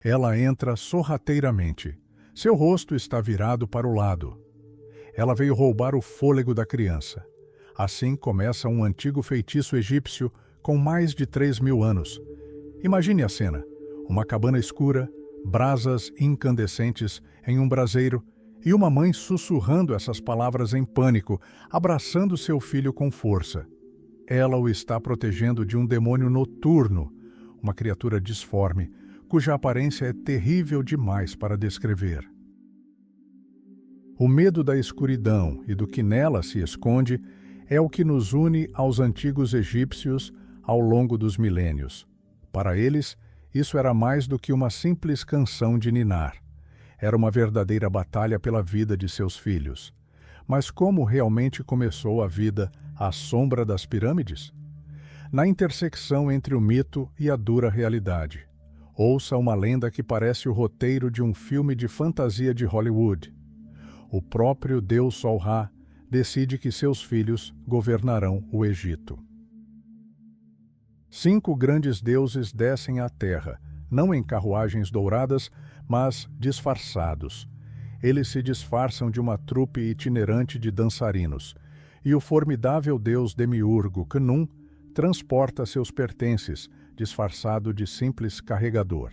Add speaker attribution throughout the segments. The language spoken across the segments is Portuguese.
Speaker 1: Ela entra sorrateiramente. Seu rosto está virado para o lado. Ela veio roubar o fôlego da criança. Assim começa um antigo feitiço egípcio com mais de 3.000 anos. Imagine a cena: uma cabana escura, brasas incandescentes em um braseiro e uma mãe sussurrando essas palavras em pânico, abraçando seu filho com força. Ela o está protegendo de um demônio noturno, uma criatura disforme, cuja aparência é terrível demais para descrever. O medo da escuridão e do que nela se esconde é o que nos une aos antigos egípcios ao longo dos milênios. Para eles, isso era mais do que uma simples canção de ninar. Era uma verdadeira batalha pela vida de seus filhos. Mas como realmente começou a vida à sombra das pirâmides? Na intersecção entre o mito e a dura realidade. Ouça uma lenda que parece o roteiro de um filme de fantasia de Hollywood. O próprio Deus Sol-Ra decide que seus filhos governarão o Egito. 5 grandes deuses descem à terra, não em carruagens douradas, mas disfarçados. Eles se disfarçam de uma trupe itinerante de dançarinos, e o formidável deus demiurgo Khnum transporta seus pertences, disfarçado de simples carregador.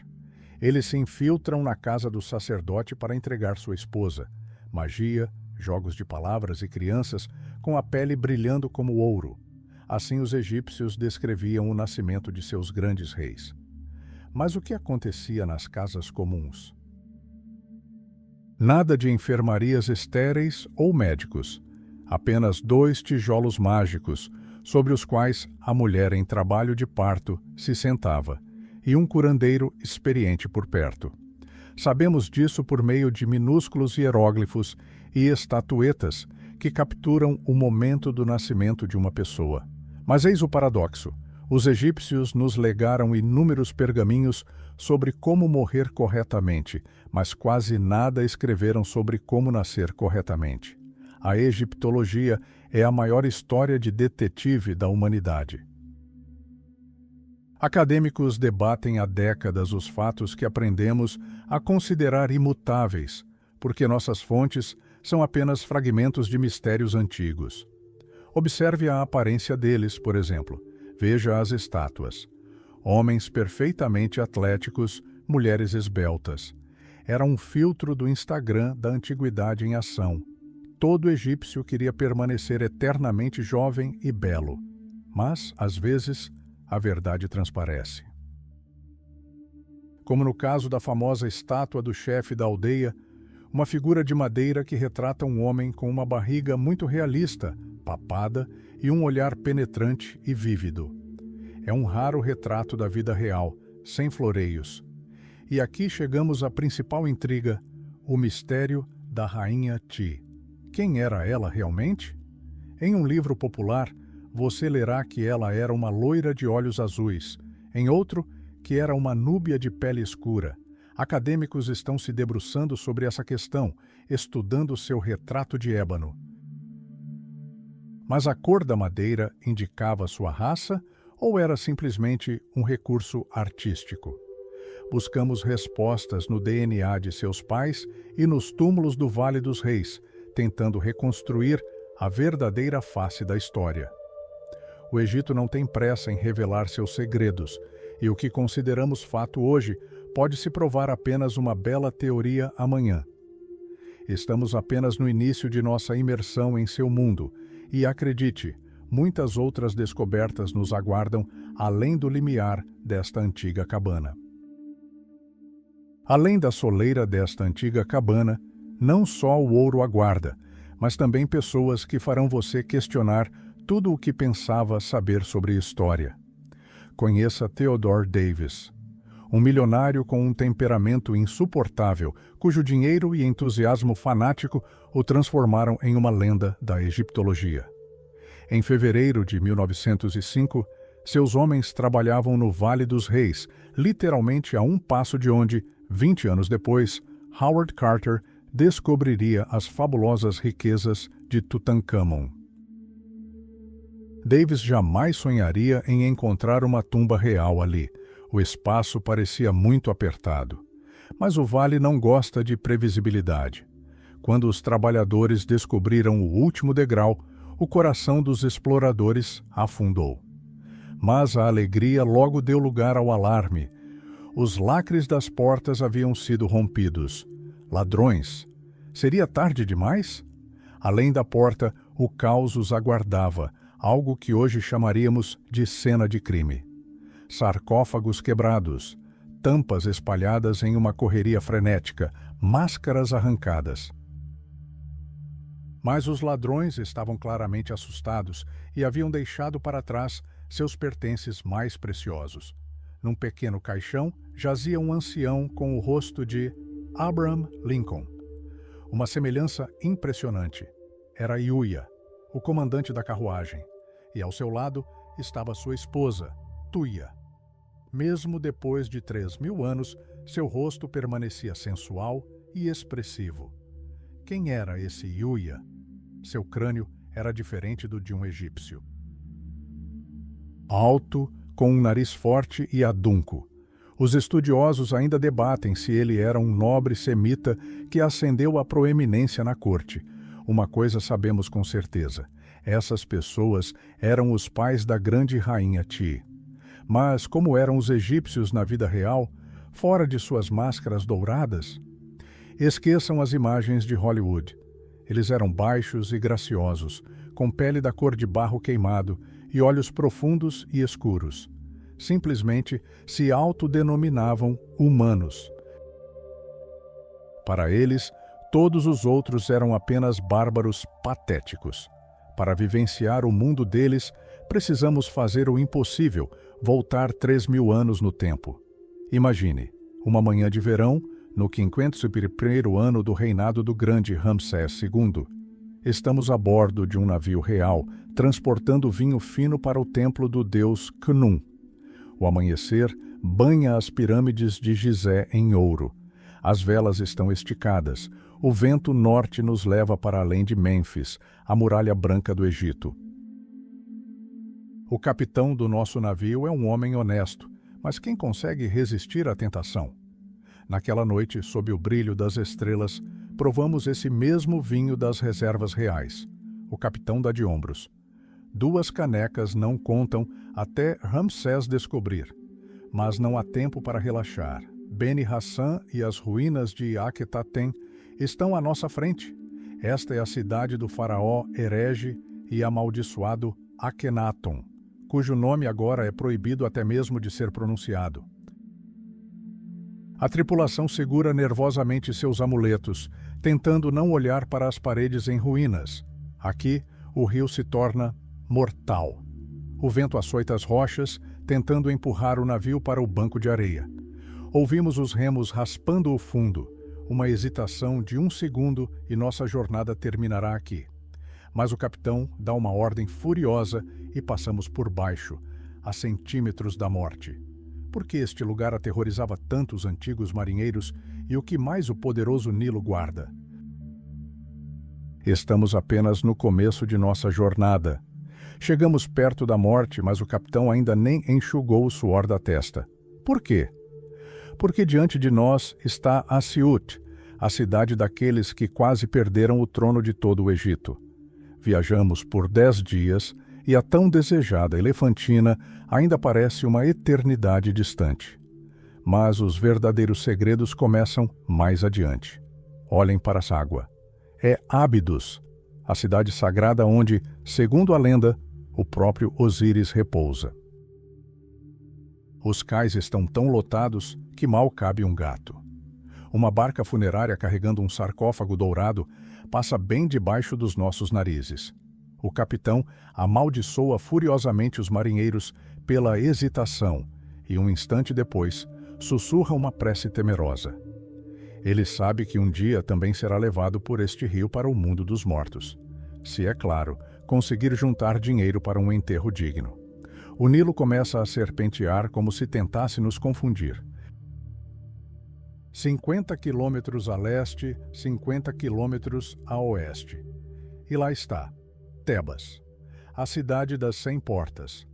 Speaker 1: Eles se infiltram na casa do sacerdote para entregar sua esposa. Magia, jogos de palavras e crianças, com a pele brilhando como ouro. Assim os egípcios descreviam o nascimento de seus grandes reis. Mas o que acontecia nas casas comuns? Nada de enfermarias estéreis ou médicos. Apenas 2 tijolos mágicos, sobre os quais a mulher em trabalho de parto se sentava, e um curandeiro experiente por perto. Sabemos disso por meio de minúsculos hieróglifos e estatuetas que capturam o momento do nascimento de uma pessoa. Mas eis o paradoxo: os egípcios nos legaram inúmeros pergaminhos sobre como morrer corretamente, mas quase nada escreveram sobre como nascer corretamente. A egiptologia é a maior história de detetive da humanidade. Acadêmicos debatem há décadas os fatos que aprendemos a considerar imutáveis, porque nossas fontes são apenas fragmentos de mistérios antigos. Observe a aparência deles, por exemplo. Veja as estátuas. Homens perfeitamente atléticos, mulheres esbeltas. Era um filtro do Instagram da antiguidade em ação. Todo egípcio queria permanecer eternamente jovem e belo. Mas, às vezes, a verdade transparece. Como no caso da famosa estátua do chefe da aldeia, uma figura de madeira que retrata um homem com uma barriga muito realista, papada e um olhar penetrante e vívido. É um raro retrato da vida real, sem floreios. E aqui chegamos à principal intriga, o mistério da Rainha Ti. Quem era ela realmente? Em um livro popular, você lerá que ela era uma loira de olhos azuis, em outro, que era uma núbia de pele escura. Acadêmicos estão se debruçando sobre essa questão, estudando seu retrato de ébano. Mas a cor da madeira indicava sua raça ou era simplesmente um recurso artístico? Buscamos respostas no DNA de seus pais e nos túmulos do Vale dos Reis, tentando reconstruir a verdadeira face da história. O Egito não tem pressa em revelar seus segredos, e o que consideramos fato hoje pode se provar apenas uma bela teoria amanhã. Estamos apenas no início de nossa imersão em seu mundo, e acredite, muitas outras descobertas nos aguardam além do limiar desta antiga cabana. Além da soleira desta antiga cabana, não só o ouro aguarda, mas também pessoas que farão você questionar tudo o que pensava saber sobre história. Conheça Theodore Davis, um milionário com um temperamento insuportável, cujo dinheiro e entusiasmo fanático o transformaram em uma lenda da egiptologia. Em fevereiro de 1905, seus homens trabalhavam no Vale dos Reis, literalmente a um passo de onde, 20 anos depois, Howard Carter descobriria as fabulosas riquezas de Tutankhamon. Davis jamais sonharia em encontrar uma tumba real ali. O espaço parecia muito apertado. Mas o vale não gosta de previsibilidade. Quando os trabalhadores descobriram o último degrau, o coração dos exploradores afundou. Mas a alegria logo deu lugar ao alarme. Os lacres das portas haviam sido rompidos. Ladrões! Seria tarde demais? Além da porta, o caos os aguardava, algo que hoje chamaríamos de cena de crime. Sarcófagos quebrados, tampas espalhadas em uma correria frenética, máscaras arrancadas. Mas os ladrões estavam claramente assustados e haviam deixado para trás seus pertences mais preciosos. Num pequeno caixão jazia um ancião com o rosto de Abraham Lincoln. Uma semelhança impressionante. Era Yuya, o comandante da carruagem, e ao seu lado estava sua esposa, Tuya. Mesmo depois de 3.000 anos, seu rosto permanecia sensual e expressivo. Quem era esse Yuya? Seu crânio era diferente do de um egípcio. Alto, com um nariz forte e adunco. Os estudiosos ainda debatem se ele era um nobre semita que ascendeu à proeminência na corte. Uma coisa sabemos com certeza: essas pessoas eram os pais da grande rainha Ti. Mas como eram os egípcios na vida real, fora de suas máscaras douradas? Esqueçam as imagens de Hollywood. Eles eram baixos e graciosos, com pele da cor de barro queimado e olhos profundos e escuros. Simplesmente se autodenominavam humanos. Para eles, todos os outros eram apenas bárbaros patéticos. Para vivenciar o mundo deles, precisamos fazer o impossível, voltar 3.000 anos no tempo. Imagine, uma manhã de verão, no 501º ano do reinado do grande Ramsés II. Estamos a bordo de um navio real, transportando vinho fino para o templo do deus Khnum. O amanhecer banha as pirâmides de Gizé em ouro. As velas estão esticadas. O vento norte nos leva para além de Mênfis, a muralha branca do Egito. O capitão do nosso navio é um homem honesto, mas quem consegue resistir à tentação? Naquela noite, sob o brilho das estrelas, provamos esse mesmo vinho das reservas reais. O capitão dá de ombros. 2 canecas não contam até Ramsés descobrir. Mas não há tempo para relaxar. Beni Hassan e as ruínas de Akhetaten estão à nossa frente. Esta é a cidade do faraó herege e amaldiçoado Akhenaton, cujo nome agora é proibido até mesmo de ser pronunciado. A tripulação segura nervosamente seus amuletos, tentando não olhar para as paredes em ruínas. Aqui, o rio se torna mortal. O vento açoita as rochas, tentando empurrar o navio para o banco de areia. Ouvimos os remos raspando o fundo. Uma hesitação de 1 segundo e nossa jornada terminará aqui. Mas o capitão dá uma ordem furiosa e passamos por baixo, a centímetros da morte. Por que este lugar aterrorizava tantos antigos marinheiros e o que mais o poderoso Nilo guarda? Estamos apenas no começo de nossa jornada. Chegamos perto da morte, mas o capitão ainda nem enxugou o suor da testa. Por quê? Porque diante de nós está Asiut, a cidade daqueles que quase perderam o trono de todo o Egito. Viajamos por 10 dias e a tão desejada Elefantina ainda parece uma eternidade distante. Mas os verdadeiros segredos começam mais adiante. Olhem para essa água. É Ábidos, a cidade sagrada onde, segundo a lenda, o próprio Osíris repousa. Os cais estão tão lotados que mal cabe um gato. Uma barca funerária carregando um sarcófago dourado passa bem debaixo dos nossos narizes. O capitão amaldiçoa furiosamente os marinheiros pela hesitação e, um instante depois, sussurra uma prece temerosa. Ele sabe que um dia também será levado por este rio para o mundo dos mortos. Se, é claro, conseguir juntar dinheiro para um enterro digno. O Nilo começa a serpentear como se tentasse nos confundir. 50 quilômetros a leste, 50 quilômetros a oeste. E lá está, Tebas, a cidade das 100 portas.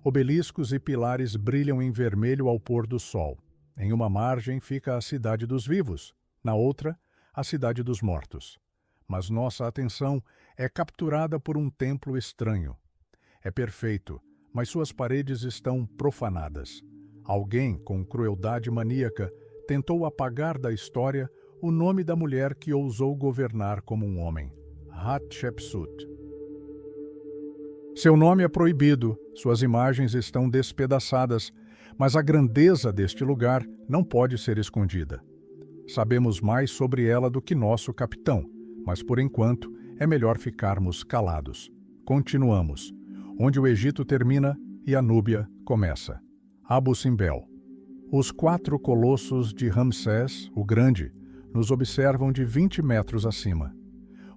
Speaker 1: Obeliscos e pilares brilham em vermelho ao pôr do sol. Em uma margem fica a cidade dos vivos, na outra, a cidade dos mortos. Mas nossa atenção é capturada por um templo estranho. É perfeito, mas suas paredes estão profanadas. Alguém, com crueldade maníaca, tentou apagar da história o nome da mulher que ousou governar como um homem, Hatshepsut. Seu nome é proibido, suas imagens estão despedaçadas, mas a grandeza deste lugar não pode ser escondida. Sabemos mais sobre ela do que nosso capitão, mas por enquanto é melhor ficarmos calados. Continuamos, onde o Egito termina e a Núbia começa. Abu Simbel. Os 4 colossos de Ramsés, o Grande, nos observam de 20 metros acima.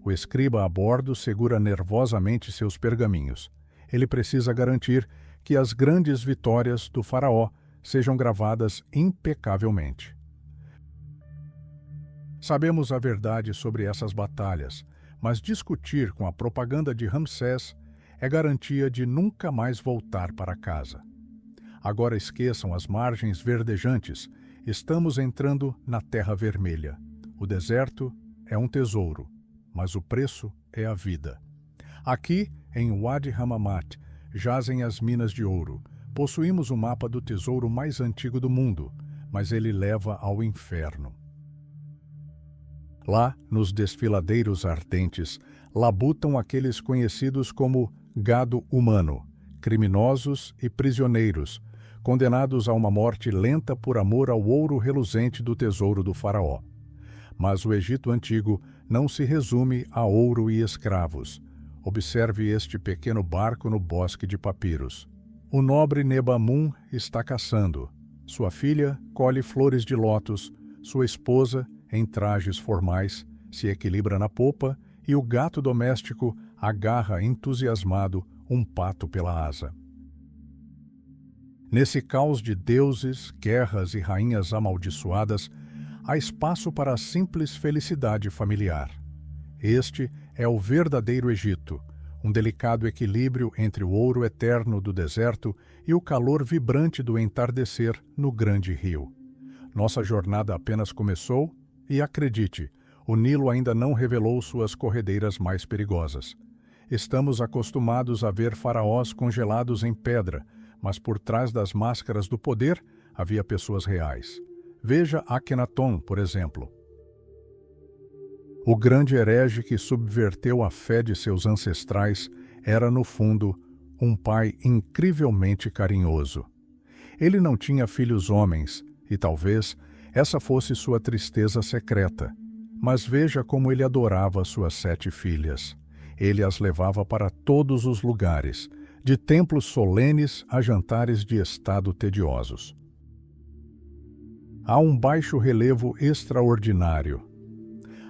Speaker 1: O escriba a bordo segura nervosamente seus pergaminhos. Ele precisa garantir que as grandes vitórias do faraó sejam gravadas impecavelmente. Sabemos a verdade sobre essas batalhas, mas discutir com a propaganda de Ramsés é garantia de nunca mais voltar para casa. Agora esqueçam as margens verdejantes, estamos entrando na Terra Vermelha. O deserto é um tesouro, mas o preço é a vida. Aqui, em Wadi Hamamat, jazem as minas de ouro. Possuímos o mapa do tesouro mais antigo do mundo, mas ele leva ao inferno. Lá, nos desfiladeiros ardentes, labutam aqueles conhecidos como gado humano, criminosos e prisioneiros, condenados a uma morte lenta por amor ao ouro reluzente do tesouro do faraó. Mas o Egito Antigo não se resume a ouro e escravos. Observe este pequeno barco no bosque de papiros. O nobre Nebamun está caçando. Sua filha colhe flores de lótus, sua esposa, em trajes formais, se equilibra na popa e o gato doméstico agarra entusiasmado um pato pela asa. Nesse caos de deuses, guerras e rainhas amaldiçoadas, há espaço para a simples felicidade familiar. Este é o verdadeiro Egito, um delicado equilíbrio entre o ouro eterno do deserto e o calor vibrante do entardecer no grande rio. Nossa jornada apenas começou e, acredite, o Nilo ainda não revelou suas corredeiras mais perigosas. Estamos acostumados a ver faraós congelados em pedra, mas por trás das máscaras do poder havia pessoas reais. Veja Akhenaton, por exemplo. O grande herege que subverteu a fé de seus ancestrais era, no fundo, um pai incrivelmente carinhoso. Ele não tinha filhos homens, e talvez essa fosse sua tristeza secreta. Mas veja como ele adorava suas 7 filhas. Ele as levava para todos os lugares, de templos solenes a jantares de estado tediosos. Há um baixo relevo extraordinário.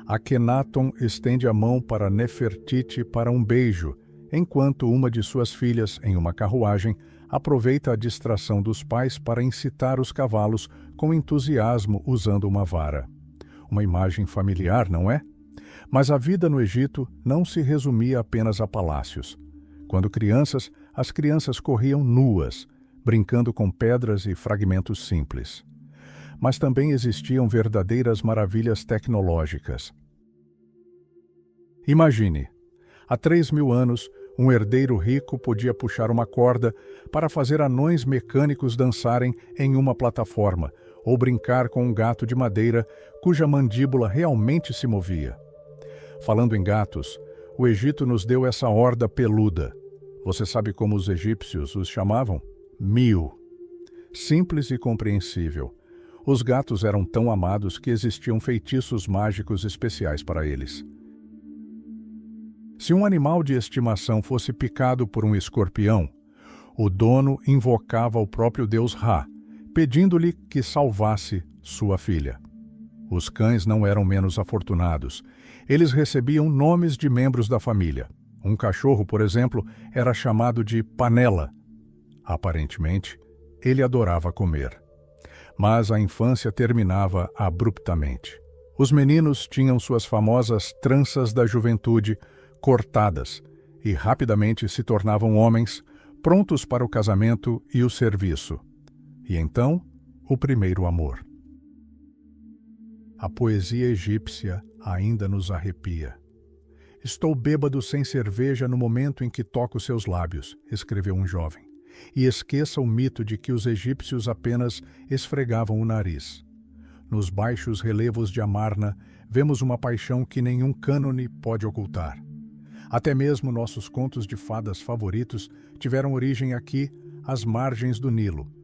Speaker 1: Akhenaton estende a mão para Nefertiti para um beijo, enquanto uma de suas filhas, em uma carruagem, aproveita a distração dos pais para incitar os cavalos com entusiasmo usando uma vara. Uma imagem familiar, não é? Mas a vida no Egito não se resumia apenas a palácios. Quando crianças, as crianças corriam nuas, brincando com pedras e fragmentos simples. Mas também existiam verdadeiras maravilhas tecnológicas. Imagine, há 3.000 anos, um herdeiro rico podia puxar uma corda para fazer anões mecânicos dançarem em uma plataforma ou brincar com um gato de madeira cuja mandíbula realmente se movia. Falando em gatos, o Egito nos deu essa horda peluda. Você sabe como os egípcios os chamavam? Mil. Simples e compreensível. Os gatos eram tão amados que existiam feitiços mágicos especiais para eles. Se um animal de estimação fosse picado por um escorpião, o dono invocava o próprio deus Ra, pedindo-lhe que salvasse sua filha. Os cães não eram menos afortunados. Eles recebiam nomes de membros da família. Um cachorro, por exemplo, era chamado de Panela. Aparentemente, ele adorava comer. Mas a infância terminava abruptamente. Os meninos tinham suas famosas tranças da juventude cortadas e rapidamente se tornavam homens prontos para o casamento e o serviço. E então, o primeiro amor. A poesia egípcia ainda nos arrepia. Estou bêbado sem cerveja no momento em que toco seus lábios, escreveu um jovem. E esqueça o mito de que os egípcios apenas esfregavam o nariz. Nos baixos relevos de Amarna, vemos uma paixão que nenhum cânone pode ocultar. Até mesmo nossos contos de fadas favoritos tiveram origem aqui, às margens do Nilo.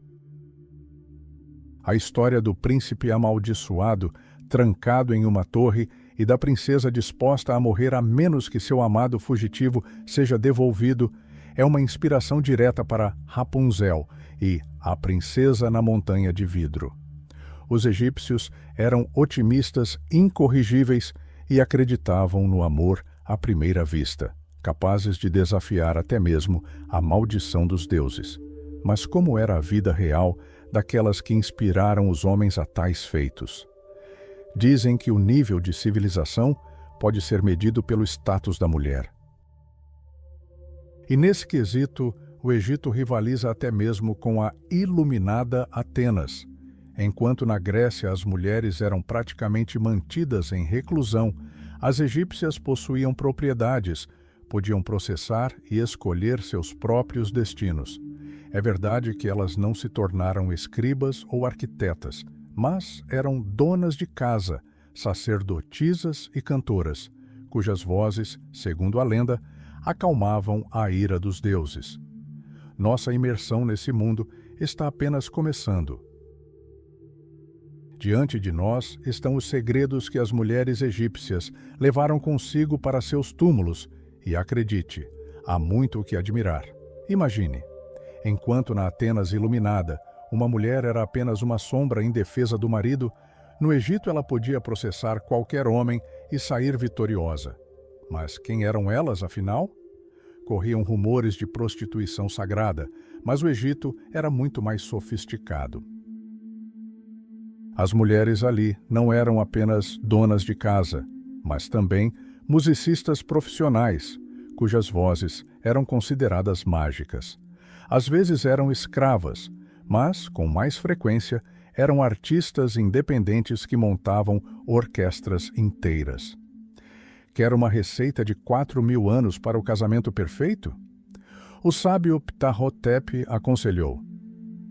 Speaker 1: A história do príncipe amaldiçoado, trancado em uma torre, e da princesa disposta a morrer a menos que seu amado fugitivo seja devolvido, é uma inspiração direta para Rapunzel e A Princesa na Montanha de Vidro. Os egípcios eram otimistas incorrigíveis e acreditavam no amor à primeira vista, capazes de desafiar até mesmo a maldição dos deuses. Mas como era a vida real daquelas que inspiraram os homens a tais feitos? Dizem que o nível de civilização pode ser medido pelo status da mulher. E nesse quesito, o Egito rivaliza até mesmo com a iluminada Atenas. Enquanto na Grécia as mulheres eram praticamente mantidas em reclusão, as egípcias possuíam propriedades, podiam processar e escolher seus próprios destinos. É verdade que elas não se tornaram escribas ou arquitetas, mas eram donas de casa, sacerdotisas e cantoras, cujas vozes, segundo a lenda, acalmavam a ira dos deuses. Nossa imersão nesse mundo está apenas começando. Diante de nós estão os segredos que as mulheres egípcias levaram consigo para seus túmulos, e acredite, há muito o que admirar. Imagine, enquanto na Atenas iluminada, uma mulher era apenas uma sombra em defesa do marido, no Egito ela podia processar qualquer homem e sair vitoriosa. Mas quem eram elas, afinal? Corriam rumores de prostituição sagrada, mas o Egito era muito mais sofisticado. As mulheres ali não eram apenas donas de casa, mas também musicistas profissionais, cujas vozes eram consideradas mágicas. Às vezes eram escravas, mas, com mais frequência, eram artistas independentes que montavam orquestras inteiras. Quer uma receita de 4.000 anos para o casamento perfeito? O sábio Ptahhotep aconselhou: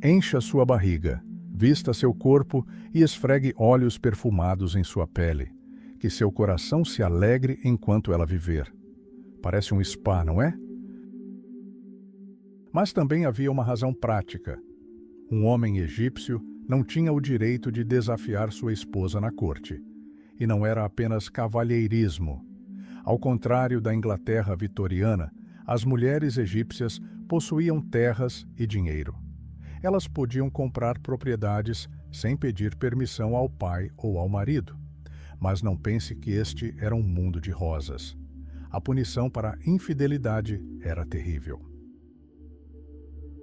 Speaker 1: encha sua barriga, vista seu corpo e esfregue óleos perfumados em sua pele, que seu coração se alegre enquanto ela viver. Parece um spa, não é? Mas também havia uma razão prática. Um homem egípcio não tinha o direito de desafiar sua esposa na corte. E não era apenas cavalheirismo. Ao contrário da Inglaterra vitoriana, as mulheres egípcias possuíam terras e dinheiro. Elas podiam comprar propriedades sem pedir permissão ao pai ou ao marido. Mas não pense que este era um mundo de rosas. A punição para a infidelidade era terrível.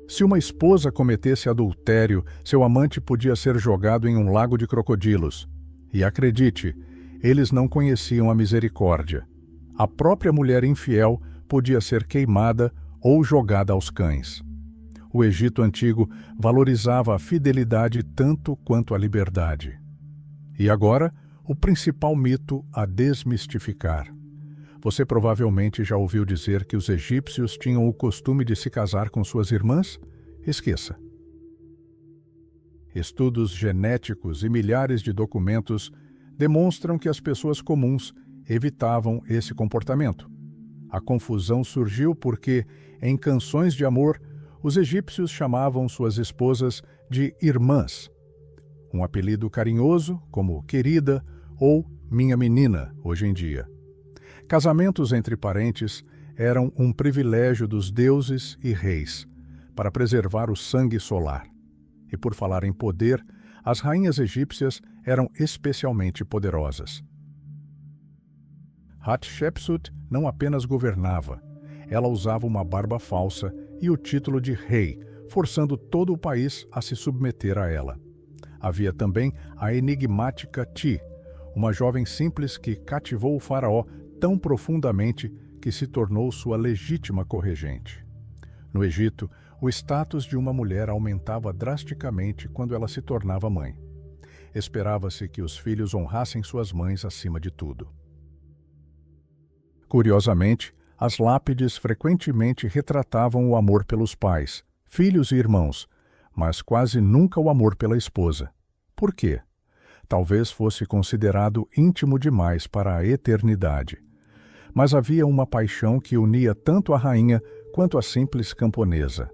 Speaker 1: Se uma esposa cometesse adultério, seu amante podia ser jogado em um lago de crocodilos. E acredite, eles não conheciam a misericórdia. A própria mulher infiel podia ser queimada ou jogada aos cães. O Egito antigo valorizava a fidelidade tanto quanto a liberdade. E agora, o principal mito a desmistificar. Você provavelmente já ouviu dizer que os egípcios tinham o costume de se casar com suas irmãs? Esqueça. Estudos genéticos e milhares de documentos demonstram que as pessoas comuns evitavam esse comportamento. A confusão surgiu porque, em canções de amor, os egípcios chamavam suas esposas de irmãs, um apelido carinhoso como querida ou minha menina hoje em dia. Casamentos entre parentes eram um privilégio dos deuses e reis, para preservar o sangue solar. E por falar em poder, as rainhas egípcias eram especialmente poderosas. Hatshepsut não apenas governava, ela usava uma barba falsa e o título de rei, forçando todo o país a se submeter a ela. Havia também a enigmática Ti, uma jovem simples que cativou o faraó tão profundamente que se tornou sua legítima corregente. No Egito, O status de uma mulher aumentava drasticamente quando ela se tornava mãe. Esperava-se que os filhos honrassem suas mães acima de tudo. Curiosamente, as lápides frequentemente retratavam o amor pelos pais, filhos e irmãos, mas quase nunca o amor pela esposa. Por quê? Talvez fosse considerado íntimo demais para a eternidade. Mas havia uma paixão que unia tanto a rainha quanto a simples camponesa: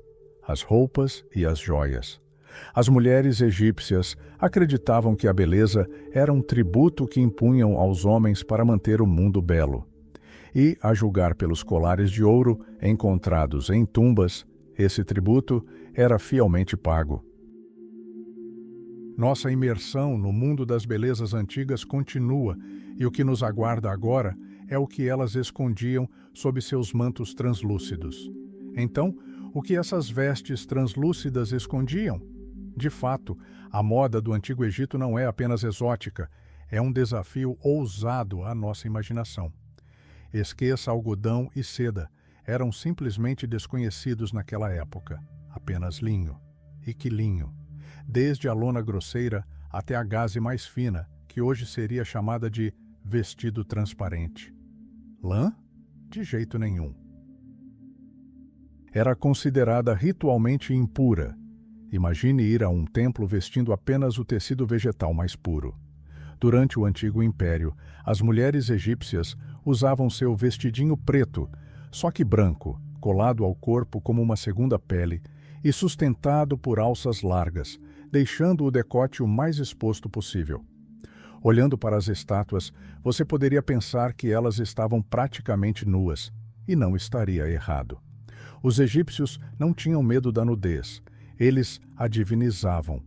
Speaker 1: as roupas e as joias. As mulheres egípcias acreditavam que a beleza era um tributo que impunham aos homens para manter o mundo belo. E, a julgar pelos colares de ouro encontrados em tumbas, esse tributo era fielmente pago. Nossa imersão no mundo das belezas antigas continua, e o que nos aguarda agora é o que elas escondiam sob seus mantos translúcidos. Então, o que essas vestes translúcidas escondiam? De fato, a moda do Antigo Egito não é apenas exótica, é um desafio ousado à nossa imaginação. Esqueça algodão e seda, eram simplesmente desconhecidos naquela época. Apenas linho. E que linho! Desde a lona grosseira até a gaze mais fina, que hoje seria chamada de vestido transparente. Lã? De jeito nenhum. Era considerada ritualmente impura. Imagine ir a um templo vestindo apenas o tecido vegetal mais puro. Durante o Antigo Império, as mulheres egípcias usavam seu vestidinho preto, só que branco, colado ao corpo como uma segunda pele e sustentado por alças largas, deixando o decote o mais exposto possível. Olhando para as estátuas, você poderia pensar que elas estavam praticamente nuas, e não estaria errado. Os egípcios não tinham medo da nudez, eles a divinizavam.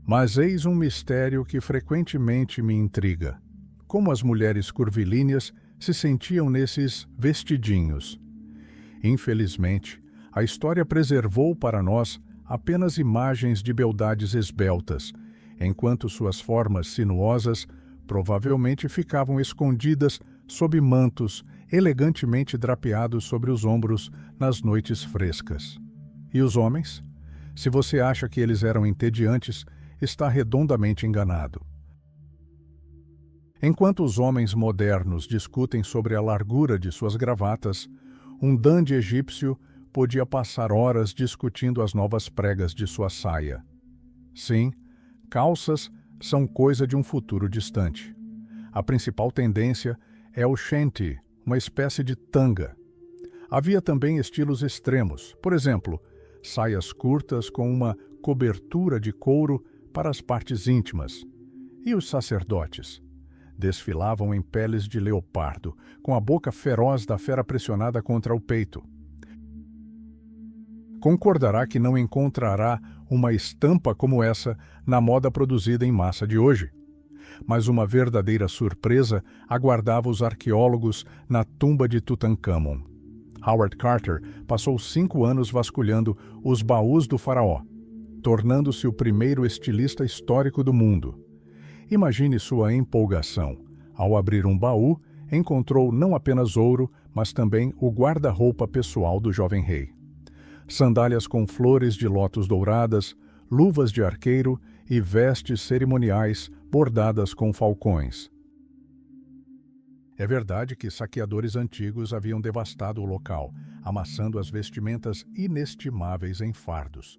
Speaker 1: Mas eis um mistério que frequentemente me intriga. Como as mulheres curvilíneas se sentiam nesses vestidinhos? Infelizmente, a história preservou para nós apenas imagens de beldades esbeltas, enquanto suas formas sinuosas provavelmente ficavam escondidas sob mantos elegantemente drapeados sobre os ombros nas noites frescas. E os homens? Se você acha que eles eram entediantes, está redondamente enganado. Enquanto os homens modernos discutem sobre a largura de suas gravatas, um dandy egípcio podia passar horas discutindo as novas pregas de sua saia. Sim, calças são coisa de um futuro distante. A principal tendência é o shanty, uma espécie de tanga. Havia também estilos extremos, por exemplo, saias curtas com uma cobertura de couro para as partes íntimas. E os sacerdotes? Desfilavam em peles de leopardo, com a boca feroz da fera pressionada contra o peito. Concordará que não encontrará uma estampa como essa na moda produzida em massa de hoje. Mas uma verdadeira surpresa aguardava os arqueólogos na tumba de Tutankhamon. Howard Carter passou 5 anos vasculhando os baús do faraó, tornando-se o primeiro estilista histórico do mundo. Imagine sua empolgação. Ao abrir um baú, encontrou não apenas ouro, mas também o guarda-roupa pessoal do jovem rei. Sandálias com flores de lótus douradas, luvas de arqueiro e vestes cerimoniais bordadas com falcões. É verdade que saqueadores antigos haviam devastado o local, amassando as vestimentas inestimáveis em fardos.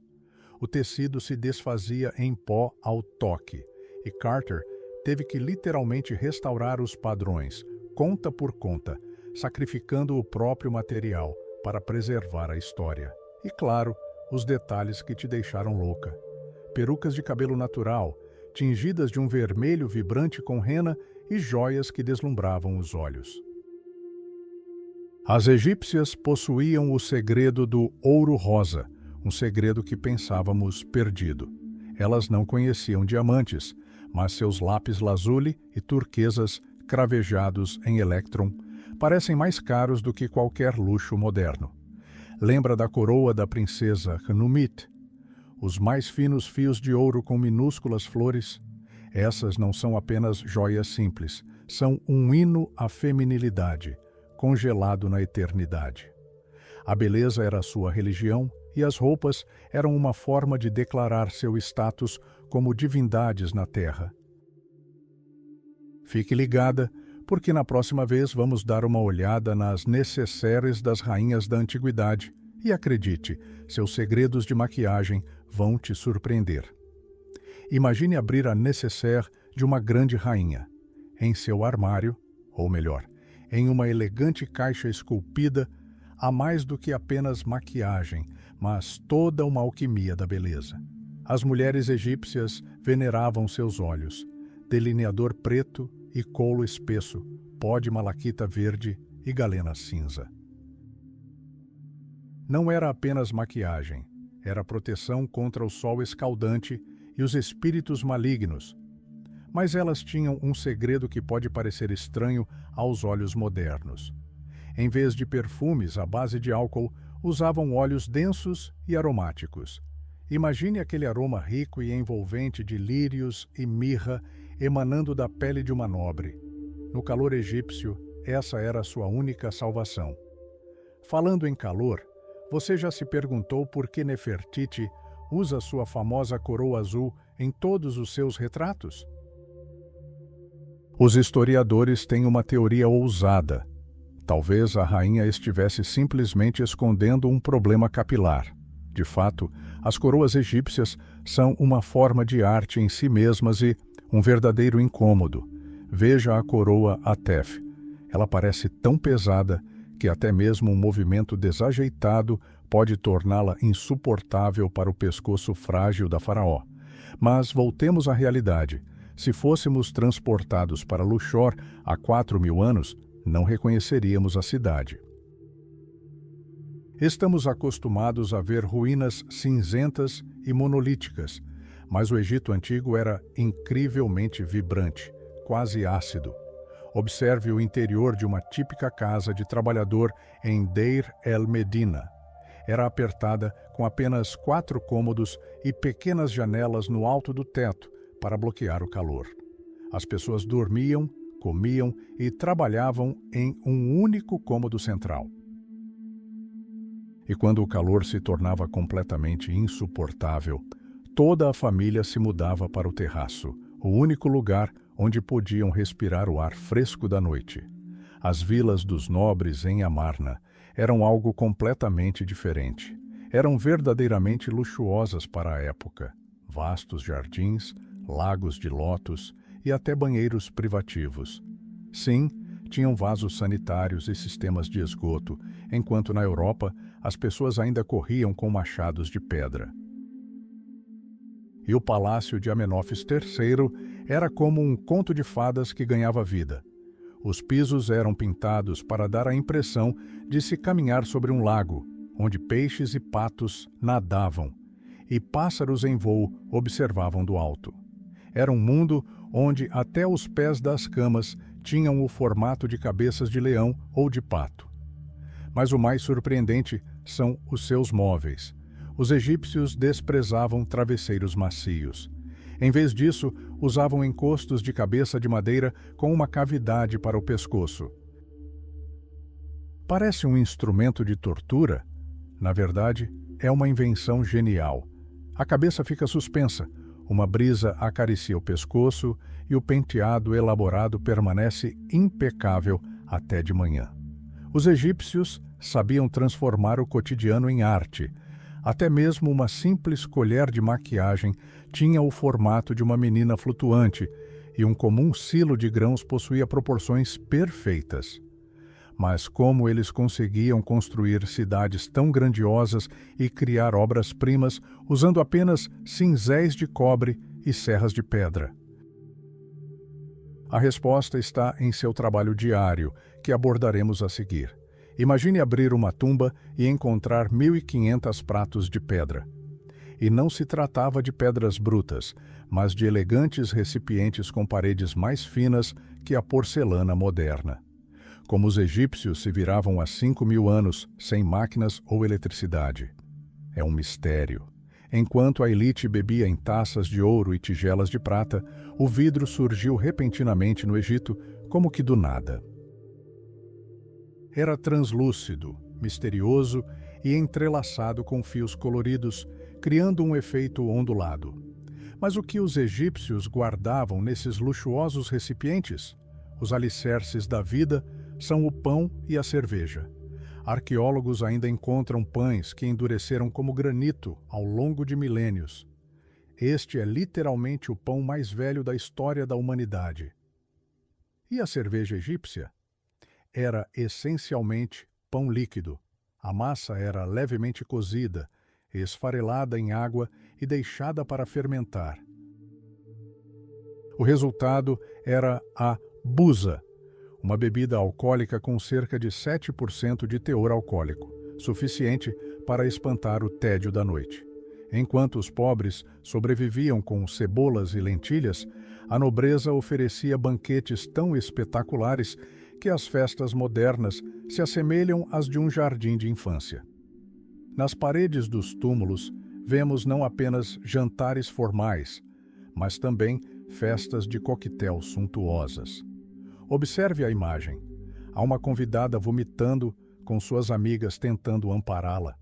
Speaker 1: O tecido se desfazia em pó ao toque, e Carter teve que literalmente restaurar os padrões, conta por conta, sacrificando o próprio material para preservar a história. E claro, os detalhes que te deixaram louca. Perucas de cabelo natural, tingidas de um vermelho vibrante com rena e joias que deslumbravam os olhos. As egípcias possuíam o segredo do ouro rosa, um segredo que pensávamos perdido. Elas não conheciam diamantes, mas seus lápis lazuli e turquesas cravejados em elétron parecem mais caros do que qualquer luxo moderno. Lembra da coroa da princesa Hnumit? Os mais finos fios de ouro com minúsculas flores? Essas não são apenas joias simples, são um hino à feminilidade, congelado na eternidade. A beleza era sua religião e as roupas eram uma forma de declarar seu status como divindades na terra. Fique ligada, porque na próxima vez vamos dar uma olhada nas nécessaires das rainhas da antiguidade e acredite, seus segredos de maquiagem vão te surpreender. Imagine abrir a nécessaire de uma grande rainha. Em seu armário, ou melhor, em uma elegante caixa esculpida, há mais do que apenas maquiagem, mas toda uma alquimia da beleza. As mulheres egípcias veneravam seus olhos, delineador preto e colo espesso, pó de malaquita verde e galena cinza. Não era apenas maquiagem, era proteção contra o sol escaldante e os espíritos malignos. Mas elas tinham um segredo que pode parecer estranho aos olhos modernos. Em vez de perfumes à base de álcool, usavam óleos densos e aromáticos. Imagine aquele aroma rico e envolvente de lírios e mirra emanando da pele de uma nobre. No calor egípcio, essa era a sua única salvação. Falando em calor, você já se perguntou por que Nefertiti usa sua famosa coroa azul em todos os seus retratos? Os historiadores têm uma teoria ousada. Talvez a rainha estivesse simplesmente escondendo um problema capilar. De fato, as coroas egípcias são uma forma de arte em si mesmas e um verdadeiro incômodo. Veja a coroa Atef. Ela parece tão pesada que até mesmo um movimento desajeitado pode torná-la insuportável para o pescoço frágil da faraó. Mas voltemos à realidade. Se fôssemos transportados para Luxor há 4.000 anos, não reconheceríamos a cidade. Estamos acostumados a ver ruínas cinzentas e monolíticas, mas o Egito Antigo era incrivelmente vibrante, quase ácido. Observe o interior de uma típica casa de trabalhador em Deir el-Medina. Era apertada com apenas 4 cômodos e pequenas janelas no alto do teto para bloquear o calor. As pessoas dormiam, comiam e trabalhavam em um único cômodo central. E quando o calor se tornava completamente insuportável, toda a família se mudava para o terraço, o único lugar onde podiam respirar o ar fresco da noite. As vilas dos nobres em Amarna eram algo completamente diferente. Eram verdadeiramente luxuosas para a época. Vastos jardins, lagos de lótus e até banheiros privativos. Sim, tinham vasos sanitários e sistemas de esgoto, enquanto na Europa as pessoas ainda corriam com machados de pedra. E o palácio de Amenófis III era como um conto de fadas que ganhava vida. Os pisos eram pintados para dar a impressão de se caminhar sobre um lago, onde peixes e patos nadavam, e pássaros em voo observavam do alto. Era um mundo onde até os pés das camas tinham o formato de cabeças de leão ou de pato. Mas o mais surpreendente são os seus móveis. Os egípcios desprezavam travesseiros macios. Em vez disso, usavam encostos de cabeça de madeira com uma cavidade para o pescoço. Parece um instrumento de tortura? Na verdade, é uma invenção genial. A cabeça fica suspensa, uma brisa acaricia o pescoço e o penteado elaborado permanece impecável até de manhã. Os egípcios sabiam transformar o cotidiano em arte. Até mesmo uma simples colher de maquiagem tinha o formato de uma menina flutuante e um comum silo de grãos possuía proporções perfeitas. Mas como eles conseguiam construir cidades tão grandiosas e criar obras-primas usando apenas cinzéis de cobre e serras de pedra? A resposta está em seu trabalho diário, que abordaremos a seguir. Imagine abrir uma tumba e encontrar 1.500 pratos de pedra. E não se tratava de pedras brutas, mas de elegantes recipientes com paredes mais finas que a porcelana moderna. Como os egípcios se viravam há 5.000 anos sem máquinas ou eletricidade. É um mistério. Enquanto a elite bebia em taças de ouro e tigelas de prata, o vidro surgiu repentinamente no Egito, como que do nada. Era translúcido, misterioso e entrelaçado com fios coloridos, criando um efeito ondulado. Mas o que os egípcios guardavam nesses luxuosos recipientes? Os alicerces da vida são o pão e a cerveja. Arqueólogos ainda encontram pães que endureceram como granito ao longo de milênios. Este é literalmente o pão mais velho da história da humanidade. E a cerveja egípcia? Era essencialmente pão líquido. A massa era levemente cozida, esfarelada em água e deixada para fermentar. O resultado era a buza, uma bebida alcoólica com cerca de 7% de teor alcoólico, suficiente para espantar o tédio da noite. Enquanto os pobres sobreviviam com cebolas e lentilhas, a nobreza oferecia banquetes tão espetaculares que as festas modernas se assemelham às de um jardim de infância. Nas paredes dos túmulos, vemos não apenas jantares formais, mas também festas de coquetel suntuosas. Observe a imagem. Há uma convidada vomitando com suas amigas tentando ampará-la.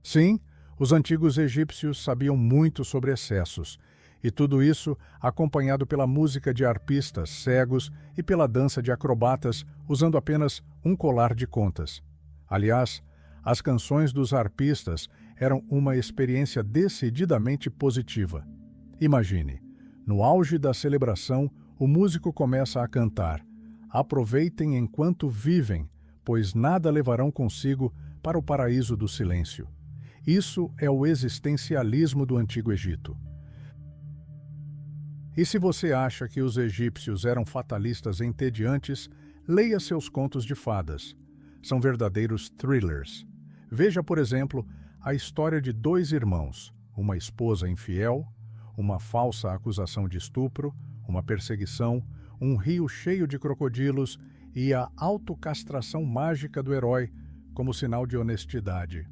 Speaker 1: Sim, os antigos egípcios sabiam muito sobre excessos, e tudo isso acompanhado pela música de arpistas cegos e pela dança de acrobatas usando apenas um colar de contas. Aliás, as canções dos arpistas eram uma experiência decididamente positiva. Imagine, no auge da celebração, o músico começa a cantar: "Aproveitem enquanto vivem, pois nada levarão consigo para o paraíso do silêncio." Isso é o existencialismo do Antigo Egito. E se você acha que os egípcios eram fatalistas entediantes, leia seus contos de fadas. São verdadeiros thrillers. Veja, por exemplo, a história de dois irmãos, uma esposa infiel, uma falsa acusação de estupro, uma perseguição, um rio cheio de crocodilos e a autocastração mágica do herói como sinal de honestidade.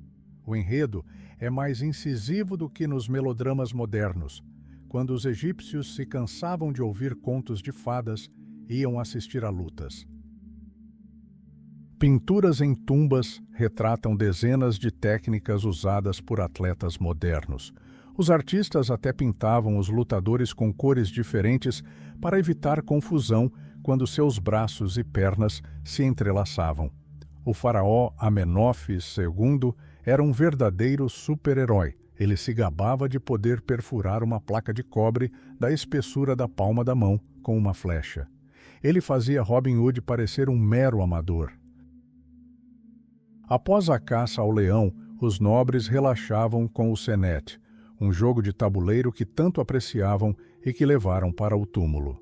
Speaker 1: O enredo é mais incisivo do que nos melodramas modernos. Quando os egípcios se cansavam de ouvir contos de fadas, iam assistir a lutas. Pinturas em tumbas retratam dezenas de técnicas usadas por atletas modernos. Os artistas até pintavam os lutadores com cores diferentes para evitar confusão quando seus braços e pernas se entrelaçavam. O faraó Amenófis II era um verdadeiro super-herói. Ele se gabava de poder perfurar uma placa de cobre da espessura da palma da mão com uma flecha. Ele fazia Robin Hood parecer um mero amador. Após a caça ao leão, os nobres relaxavam com o senet, um jogo de tabuleiro que tanto apreciavam e que levaram para o túmulo.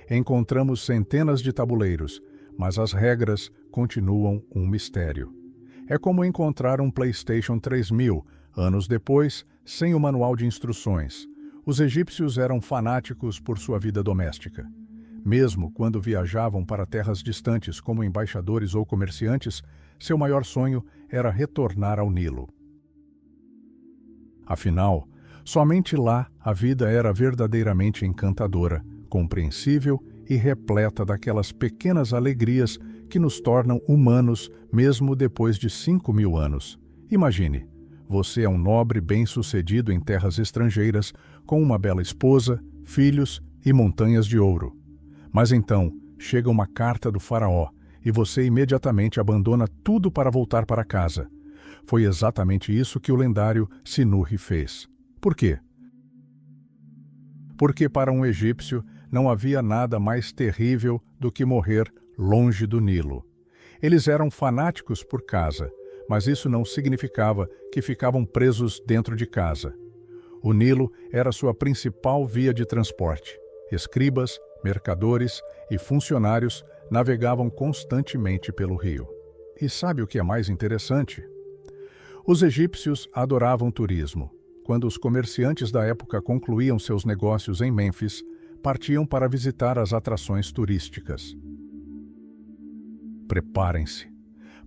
Speaker 1: Encontramos centenas de tabuleiros, mas as regras continuam um mistério. É como encontrar um PlayStation 3000, anos depois, sem o manual de instruções. Os egípcios eram fanáticos por sua vida doméstica. Mesmo quando viajavam para terras distantes como embaixadores ou comerciantes, seu maior sonho era retornar ao Nilo. Afinal, somente lá a vida era verdadeiramente encantadora, compreensível e repleta daquelas pequenas alegrias que nos tornam humanos mesmo depois de 5.000 anos. Imagine, você é um nobre bem-sucedido em terras estrangeiras, com uma bela esposa, filhos e montanhas de ouro. Mas então, chega uma carta do faraó e você imediatamente abandona tudo para voltar para casa. Foi exatamente isso que o lendário Sinurri fez. Por quê? Porque para um egípcio não havia nada mais terrível do que morrer longe do Nilo. Eles eram fanáticos por casa, mas isso não significava que ficavam presos dentro de casa. O Nilo era sua principal via de transporte. Escribas, mercadores e funcionários navegavam constantemente pelo rio. E sabe o que é mais interessante? Os egípcios adoravam turismo. Quando os comerciantes da época concluíam seus negócios em Mênfis, partiam para visitar as atrações turísticas. Preparem-se.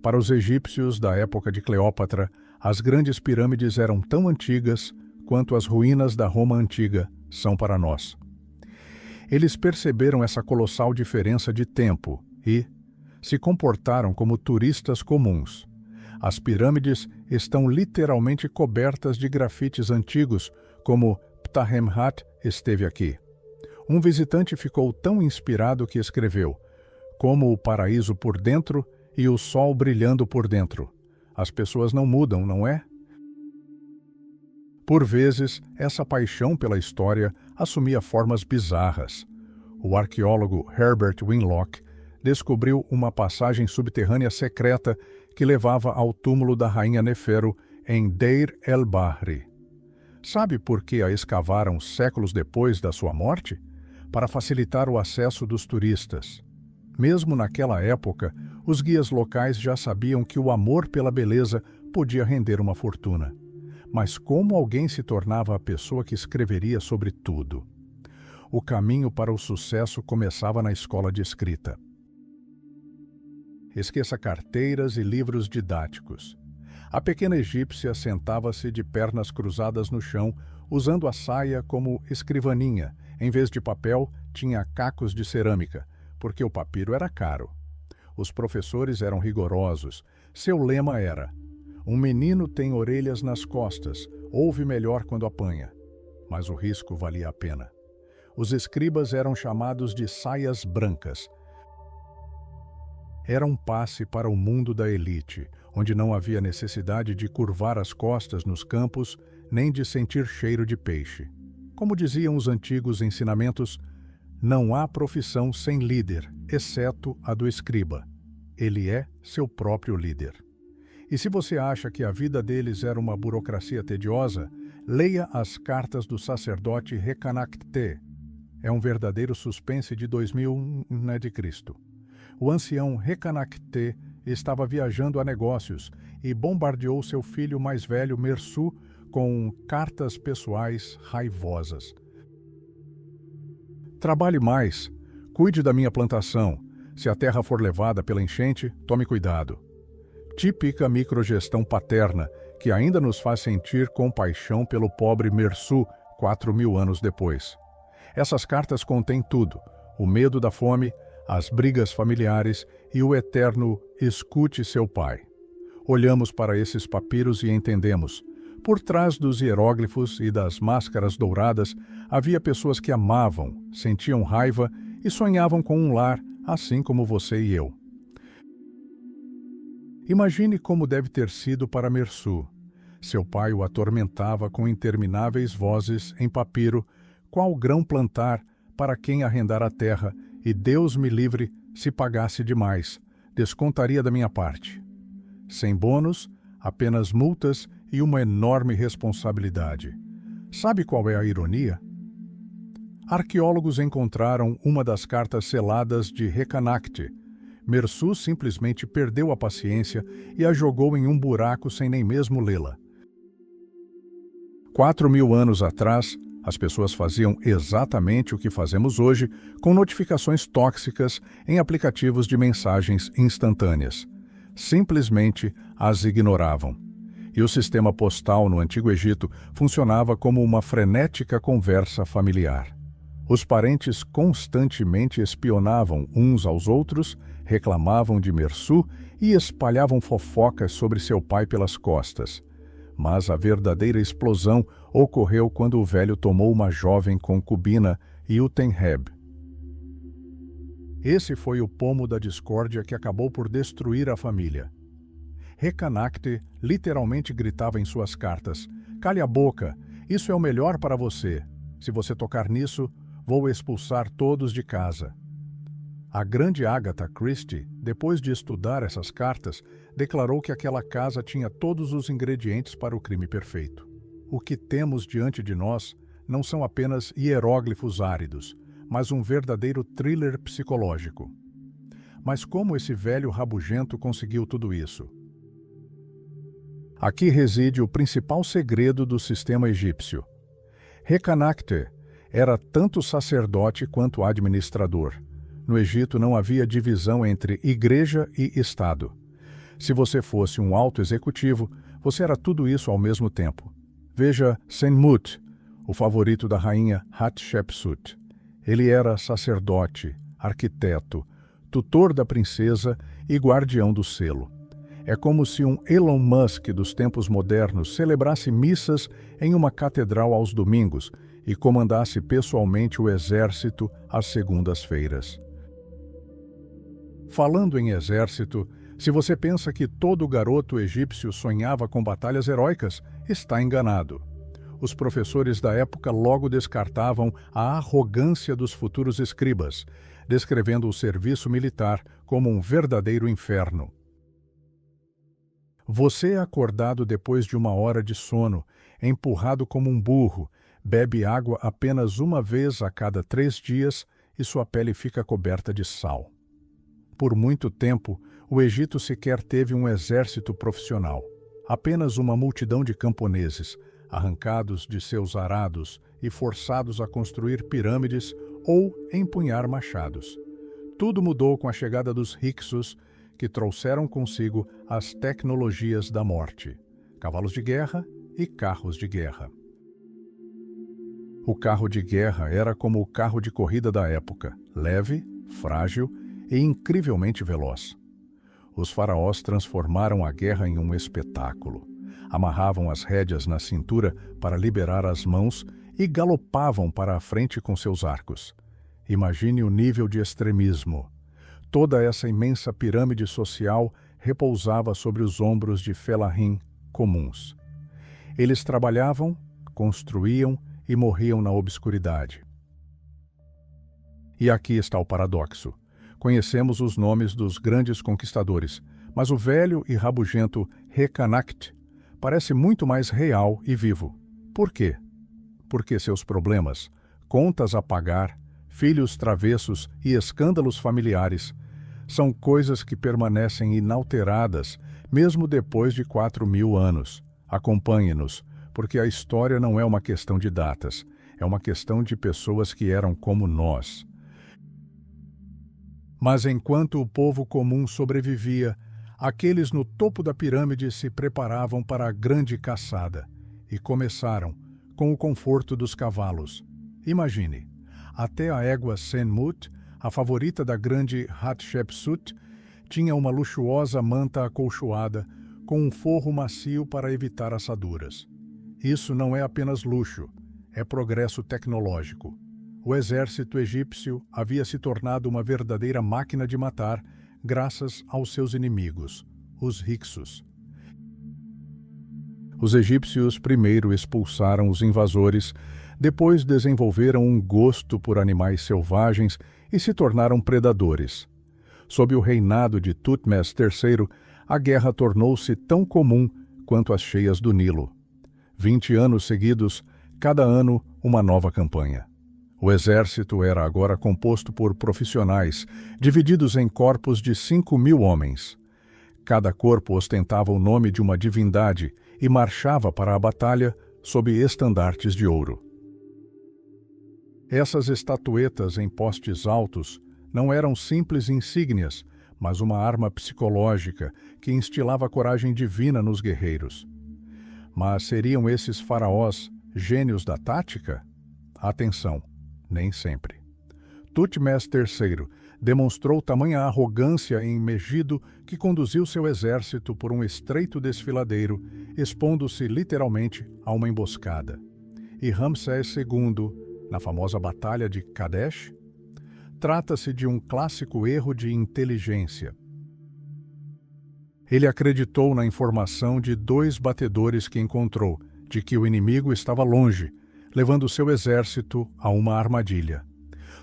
Speaker 1: Para os egípcios da época de Cleópatra, as grandes pirâmides eram tão antigas quanto as ruínas da Roma antiga são para nós. Eles perceberam essa colossal diferença de tempo e, Se comportaram como turistas comuns. As pirâmides estão literalmente cobertas de grafites antigos, como Ptahemhat esteve aqui. Um visitante ficou tão inspirado que escreveu: como o paraíso por dentro e o sol brilhando por dentro. As pessoas não mudam, não é? Por vezes, essa paixão pela história assumia formas bizarras. O arqueólogo Herbert Winlock descobriu uma passagem subterrânea secreta que levava ao túmulo da rainha Nefero em Deir el-Bahri. Sabe por que a escavaram séculos depois da sua morte? Para facilitar o acesso dos turistas. Mesmo naquela época, os guias locais já sabiam que o amor pela beleza podia render uma fortuna. Mas como alguém se tornava a pessoa que escreveria sobre tudo? O caminho para o sucesso começava na escola de escrita. Esqueça carteiras e livros didáticos. A pequena egípcia sentava-se de pernas cruzadas no chão, usando a saia como escrivaninha. Em vez de papel, tinha cacos de cerâmica, porque o papiro era caro. Os professores eram rigorosos. Seu lema era: um menino tem orelhas nas costas, ouve melhor quando apanha. Mas o risco valia a pena. Os escribas eram chamados de saias brancas. Era um passe para o mundo da elite, onde não havia necessidade de curvar as costas nos campos, nem de sentir cheiro de peixe. Como diziam os antigos ensinamentos, não há profissão sem líder, exceto a do escriba. Ele é seu próprio líder. E se você acha que a vida deles era uma burocracia tediosa, leia as cartas do sacerdote Rekanakte. É um verdadeiro suspense de 2000 a.C. O ancião Rekanakte estava viajando a negócios e bombardeou seu filho mais velho, Mersu, com cartas pessoais raivosas. Trabalhe mais, cuide da minha plantação. Se a terra for levada pela enchente, tome cuidado. Típica microgestão paterna, que ainda nos faz sentir compaixão pelo pobre Mersu 4.000 anos depois. Essas cartas contêm tudo: o medo da fome, as brigas familiares e o eterno escute seu pai. Olhamos para esses papiros e entendemos. Por trás dos hieróglifos e das máscaras douradas, havia pessoas que amavam, sentiam raiva e sonhavam com um lar, assim como você e eu. Imagine como deve ter sido para Mersu. Seu pai o atormentava com intermináveis vozes em papiro: qual grão plantar, para quem arrendar a terra, e Deus me livre se pagasse demais, descontaria da minha parte. Sem bônus, apenas multas e uma enorme responsabilidade. Sabe qual é a ironia? Arqueólogos encontraram uma das cartas seladas de Rekanakte. Mersu simplesmente perdeu a paciência e a jogou em um buraco sem nem mesmo lê-la. 4.000 anos atrás, as pessoas faziam exatamente o que fazemos hoje com notificações tóxicas em aplicativos de mensagens instantâneas. Simplesmente as ignoravam. E o sistema postal no Antigo Egito funcionava como uma frenética conversa familiar. Os parentes constantemente espionavam uns aos outros, reclamavam de Mersu e espalhavam fofocas sobre seu pai pelas costas. Mas a verdadeira explosão ocorreu quando o velho tomou uma jovem concubina, Utenheb. Esse foi o pomo da discórdia que acabou por destruir a família. Rekanakte literalmente gritava em suas cartas: cale a boca, isso é o melhor para você. Se você tocar nisso, vou expulsar todos de casa. A grande Agatha Christie, depois de estudar essas cartas, declarou que aquela casa tinha todos os ingredientes para o crime perfeito. O que temos diante de nós não são apenas hieróglifos áridos, mas um verdadeiro thriller psicológico. Mas como esse velho rabugento conseguiu tudo isso? Aqui reside o principal segredo do sistema egípcio. Rekanakte era tanto sacerdote quanto administrador. No Egito não havia divisão entre igreja e Estado. Se você fosse um alto executivo, você era tudo isso ao mesmo tempo. Veja Senmut, o favorito da rainha Hatshepsut. Ele era sacerdote, arquiteto, tutor da princesa e guardião do selo. É como se um Elon Musk dos tempos modernos celebrasse missas em uma catedral aos domingos e comandasse pessoalmente o exército às segundas-feiras. Falando em exército, se você pensa que todo garoto egípcio sonhava com batalhas heróicas, está enganado. Os professores da época logo descartavam a arrogância dos futuros escribas, descrevendo o serviço militar como um verdadeiro inferno. Você é acordado depois de uma hora de sono, empurrado como um burro, bebe água apenas uma vez a cada 3 dias e sua pele fica coberta de sal. Por muito tempo, o Egito sequer teve um exército profissional, apenas uma multidão de camponeses, arrancados de seus arados e forçados a construir pirâmides ou empunhar machados. Tudo mudou com a chegada dos Hyksos, que trouxeram consigo as tecnologias da morte, cavalos de guerra e carros de guerra. O carro de guerra era como o carro de corrida da época, leve, frágil e incrivelmente veloz. Os faraós transformaram a guerra em um espetáculo. Amarravam as rédeas na cintura para liberar as mãos e galopavam para a frente com seus arcos. Imagine o nível de extremismo. Toda essa imensa pirâmide social repousava sobre os ombros de felahim comuns. Eles trabalhavam, construíam e morriam na obscuridade. E aqui está o paradoxo. Conhecemos os nomes dos grandes conquistadores, mas o velho e rabugento Rekhanacht parece muito mais real e vivo. Por quê? Porque seus problemas, contas a pagar, filhos travessos e escândalos familiares são coisas que permanecem inalteradas mesmo depois de 4.000 anos. Acompanhe-nos, porque a história não é uma questão de datas, é uma questão de pessoas que eram como nós. Mas enquanto o povo comum sobrevivia, aqueles no topo da pirâmide se preparavam para a grande caçada e começaram com o conforto dos cavalos. Imagine, até a égua Senmut, a favorita da grande Hatshepsut, tinha uma luxuosa manta acolchoada com um forro macio para evitar assaduras. Isso não é apenas luxo, é progresso tecnológico. O exército egípcio havia se tornado uma verdadeira máquina de matar graças aos seus inimigos, os Hyksos. Os egípcios primeiro expulsaram os invasores, depois desenvolveram um gosto por animais selvagens e se tornaram predadores. Sob o reinado de Thutmose III, a guerra tornou-se tão comum quanto as cheias do Nilo. 20 anos seguidos, cada ano uma nova campanha. O exército era agora composto por profissionais, divididos em corpos de 5.000 homens. Cada corpo ostentava o nome de uma divindade e marchava para a batalha sob estandartes de ouro. Essas estatuetas em postes altos não eram simples insígnias, mas uma arma psicológica que instilava coragem divina nos guerreiros. Mas seriam esses faraós gênios da tática? Atenção! Nem sempre. Thutmose III demonstrou tamanha arrogância em Megido que conduziu seu exército por um estreito desfiladeiro, expondo-se literalmente a uma emboscada. E Ramsés II, na famosa Batalha de Kadesh, trata-se de um clássico erro de inteligência. Ele acreditou na informação de 2 batedores que encontrou, de que o inimigo estava longe, levando seu exército a uma armadilha.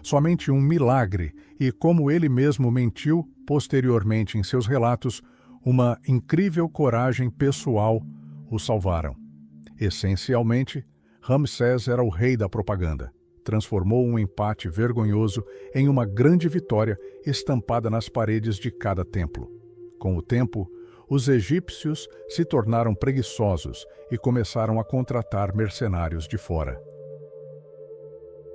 Speaker 1: Somente um milagre e, como ele mesmo mentiu posteriormente em seus relatos, uma incrível coragem pessoal o salvaram. Essencialmente, Ramsés era o rei da propaganda. Transformou um empate vergonhoso em uma grande vitória estampada nas paredes de cada templo. Com o tempo, os egípcios se tornaram preguiçosos e começaram a contratar mercenários de fora.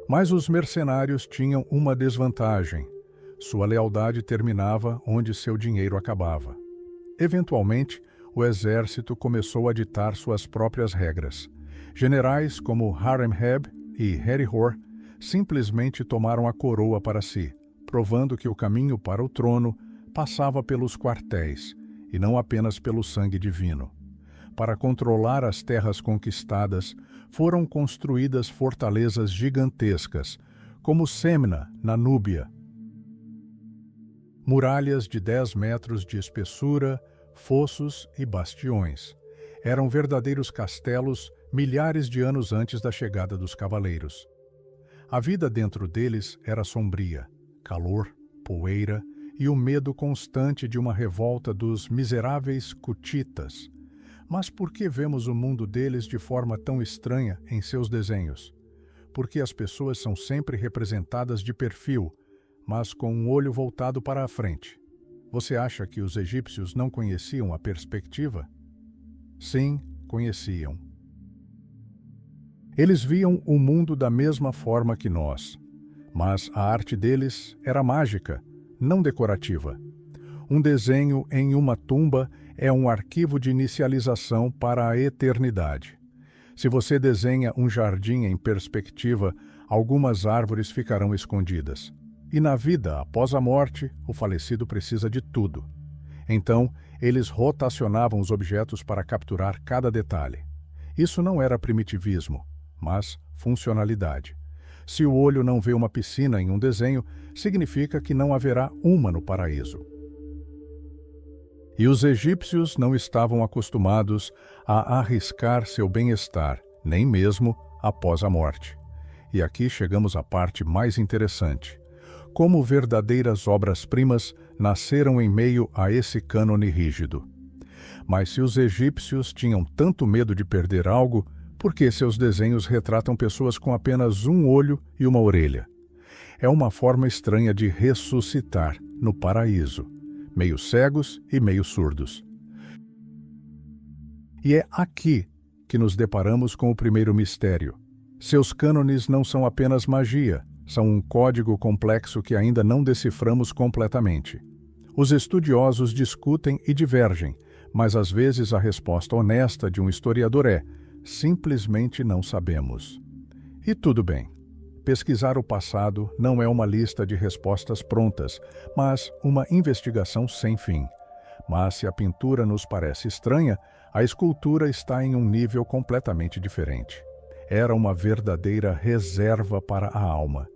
Speaker 1: Mas os mercenários tinham uma desvantagem. Sua lealdade terminava onde seu dinheiro acabava. Eventualmente, o exército começou a ditar suas próprias regras. Generais como Haremheb e Herihor simplesmente tomaram a coroa para si, provando que o caminho para o trono passava pelos quartéis, e não apenas pelo sangue divino. Para controlar as terras conquistadas, foram construídas fortalezas gigantescas, como Semna, na Núbia. Muralhas de 10 metros de espessura, fossos e bastiões. Eram verdadeiros castelos milhares de anos antes da chegada dos cavaleiros. A vida dentro deles era sombria, calor, poeira e o medo constante de uma revolta dos miseráveis cutitas. Mas por que vemos o mundo deles de forma tão estranha em seus desenhos? Porque as pessoas são sempre representadas de perfil, mas com um olho voltado para a frente. Você acha que os egípcios não conheciam a perspectiva? Sim, conheciam. Eles viam o mundo da mesma forma que nós, mas a arte deles era mágica, não decorativa. Um desenho em uma tumba é um arquivo de inicialização para a eternidade. Se você desenha um jardim em perspectiva, algumas árvores ficarão escondidas. E na vida, após a morte, o falecido precisa de tudo. Então, eles rotacionavam os objetos para capturar cada detalhe. Isso não era primitivismo, mas funcionalidade. Se o olho não vê uma piscina em um desenho, significa que não haverá uma no paraíso. E os egípcios não estavam acostumados a arriscar seu bem-estar, nem mesmo após a morte. E aqui chegamos à parte mais interessante. Como verdadeiras obras-primas nasceram em meio a esse cânone rígido. Mas se os egípcios tinham tanto medo de perder algo, por que seus desenhos retratam pessoas com apenas um olho e uma orelha? É uma forma estranha de ressuscitar no paraíso, meio cegos e meio surdos. E é aqui que nos deparamos com o primeiro mistério. Seus cânones não são apenas magia, são um código complexo que ainda não deciframos completamente. Os estudiosos discutem e divergem, mas às vezes a resposta honesta de um historiador é: simplesmente não sabemos. E tudo bem. Pesquisar o passado não é uma lista de respostas prontas, mas uma investigação sem fim. Mas se a pintura nos parece estranha, a escultura está em um nível completamente diferente. Era uma verdadeira reserva para a alma.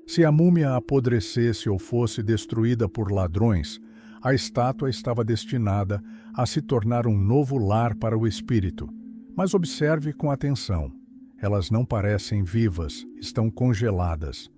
Speaker 1: Se a múmia apodrecesse ou fosse destruída por ladrões, a estátua estava destinada a se tornar um novo lar para o espírito. Mas observe com atenção. Elas não parecem vivas, estão congeladas.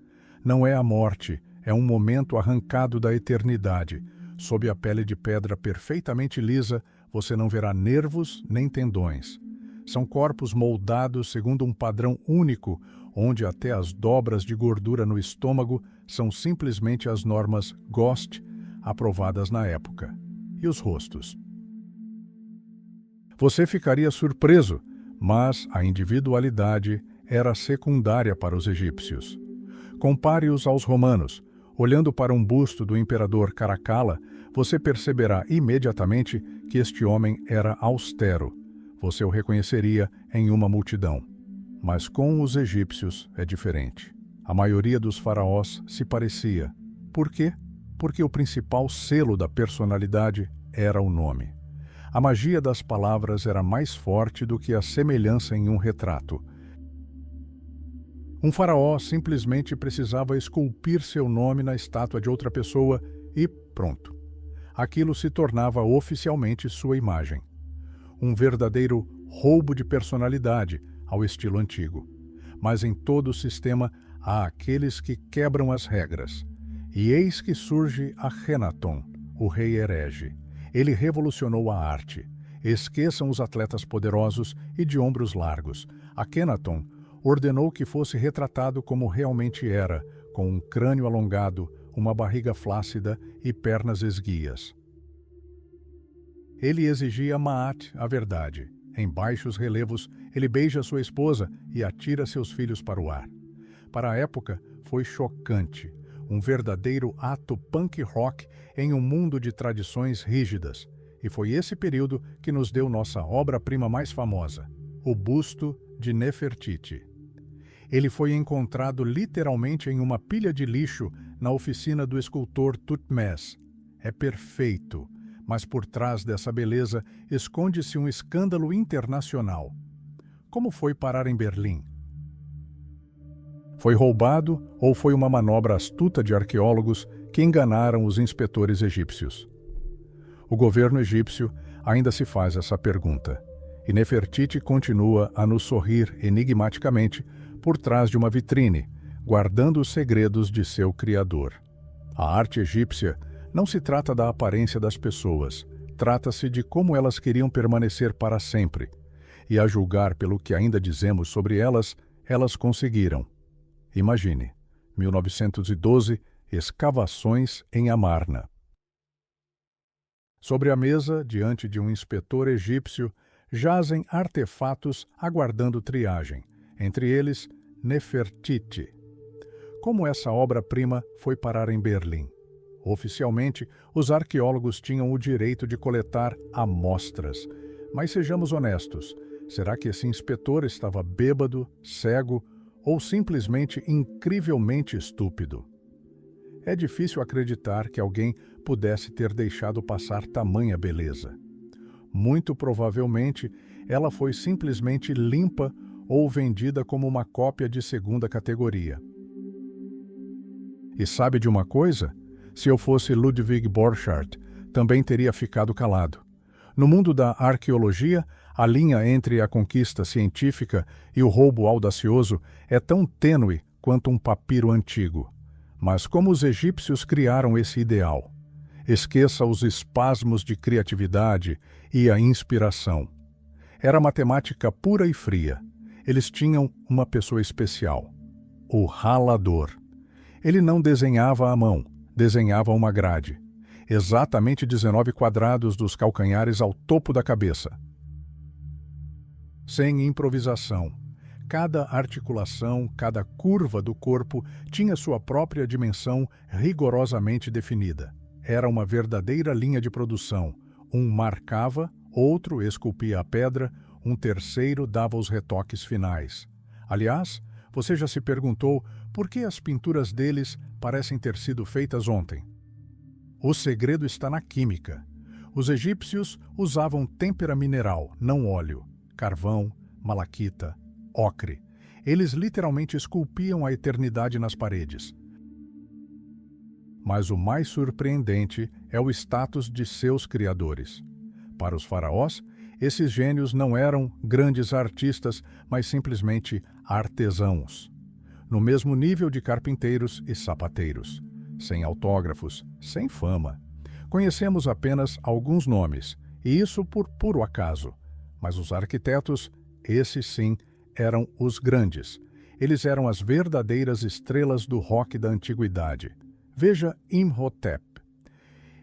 Speaker 1: Não é a morte, é um momento arrancado da eternidade. Sob a pele de pedra perfeitamente lisa, você não verá nervos nem tendões. São corpos moldados segundo um padrão único, onde até as dobras de gordura no estômago são simplesmente as normas GOST aprovadas na época. E os rostos? Você ficaria surpreso, mas a individualidade era secundária para os egípcios. Compare-os aos romanos. Olhando para um busto do imperador Caracalla, você perceberá imediatamente que este homem era austero. Você o reconheceria em uma multidão. Mas com os egípcios é diferente. A maioria dos faraós se parecia. Por quê? Porque o principal selo da personalidade era o nome. A magia das palavras era mais forte do que a semelhança em um retrato. Um faraó simplesmente precisava esculpir seu nome na estátua de outra pessoa e pronto. Aquilo se tornava oficialmente sua imagem. Um verdadeiro roubo de personalidade ao estilo antigo. Mas em todo o sistema há aqueles que quebram as regras. E eis que surge Akhenaton, o rei herege. Ele revolucionou a arte. Esqueçam os atletas poderosos e de ombros largos. Akhenaton ordenou que fosse retratado como realmente era, com um crânio alongado, uma barriga flácida e pernas esguias. Ele exigia Maat, a verdade. Em baixos relevos, ele beija sua esposa e atira seus filhos para o ar. Para a época, foi chocante. Um verdadeiro ato punk rock em um mundo de tradições rígidas. E foi esse período que nos deu nossa obra-prima mais famosa, o busto de Nefertiti. Ele foi encontrado literalmente em uma pilha de lixo na oficina do escultor Thutmose. É perfeito, mas por trás dessa beleza esconde-se um escândalo internacional. Como foi parar em Berlim? Foi roubado ou foi uma manobra astuta de arqueólogos que enganaram os inspetores egípcios? O governo egípcio ainda se faz essa pergunta, e Nefertiti continua a nos sorrir enigmaticamente por trás de uma vitrine, guardando os segredos de seu criador. A arte egípcia não se trata da aparência das pessoas, trata-se de como elas queriam permanecer para sempre, e a julgar pelo que ainda dizemos sobre elas, elas conseguiram. Imagine, 1912, escavações em Amarna. Sobre a mesa, diante de um inspetor egípcio, jazem artefatos aguardando triagem, entre eles Nefertiti. Como essa obra-prima foi parar em Berlim? Oficialmente, os arqueólogos tinham o direito de coletar amostras. Mas sejamos honestos, será que esse inspetor estava bêbado, cego ou simplesmente incrivelmente estúpido? É difícil acreditar que alguém pudesse ter deixado passar tamanha beleza. Muito provavelmente, ela foi simplesmente limpa ou vendida como uma cópia de segunda categoria. E sabe de uma coisa? Se eu fosse Ludwig Borchardt, também teria ficado calado. No mundo da arqueologia, a linha entre a conquista científica e o roubo audacioso é tão tênue quanto um papiro antigo. Mas como os egípcios criaram esse ideal? Esqueça os espasmos de criatividade e a inspiração. Era matemática pura e fria. Eles tinham uma pessoa especial, o ralador. Ele não desenhava à mão, desenhava uma grade. Exatamente 19 quadrados dos calcanhares ao topo da cabeça. Sem improvisação. Cada articulação, cada curva do corpo tinha sua própria dimensão rigorosamente definida. Era uma verdadeira linha de produção. Um marcava, outro esculpia a pedra, um terceiro dava os retoques finais. Aliás, você já se perguntou por que as pinturas deles parecem ter sido feitas ontem? O segredo está na química. Os egípcios usavam têmpera mineral, não óleo, carvão, malaquita, ocre. Eles literalmente esculpiam a eternidade nas paredes. Mas o mais surpreendente é o status de seus criadores. Para os faraós, esses gênios não eram grandes artistas, mas simplesmente artesãos. No mesmo nível de carpinteiros e sapateiros. Sem autógrafos, sem fama. Conhecemos apenas alguns nomes, e isso por puro acaso. Mas os arquitetos, esses sim, eram os grandes. Eles eram as verdadeiras estrelas do rock da antiguidade. Veja Imhotep.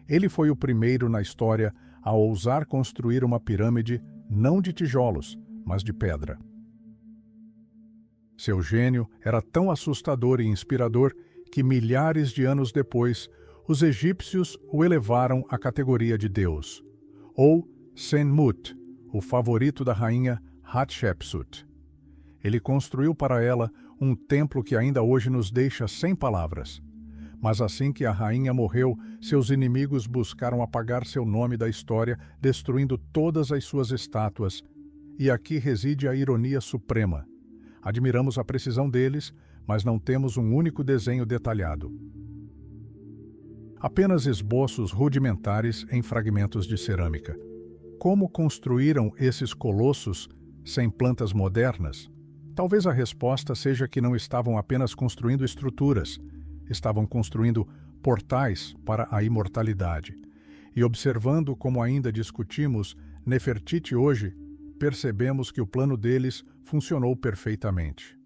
Speaker 1: Ele foi o primeiro na história a ousar construir uma pirâmide não de tijolos, mas de pedra. Seu gênio era tão assustador e inspirador que milhares de anos depois, os egípcios o elevaram à categoria de Deus. Ou Senmut, o favorito da rainha Hatshepsut. Ele construiu para ela um templo que ainda hoje nos deixa sem palavras. Mas assim que a rainha morreu, seus inimigos buscaram apagar seu nome da história, destruindo todas as suas estátuas. E aqui reside a ironia suprema. Admiramos a precisão deles, mas não temos um único desenho detalhado. Apenas esboços rudimentares em fragmentos de cerâmica. Como construíram esses colossos sem plantas modernas? Talvez a resposta seja que não estavam apenas construindo estruturas, estavam construindo portais para a imortalidade. E observando como ainda discutimos Nefertiti hoje, percebemos que o plano deles funcionou perfeitamente.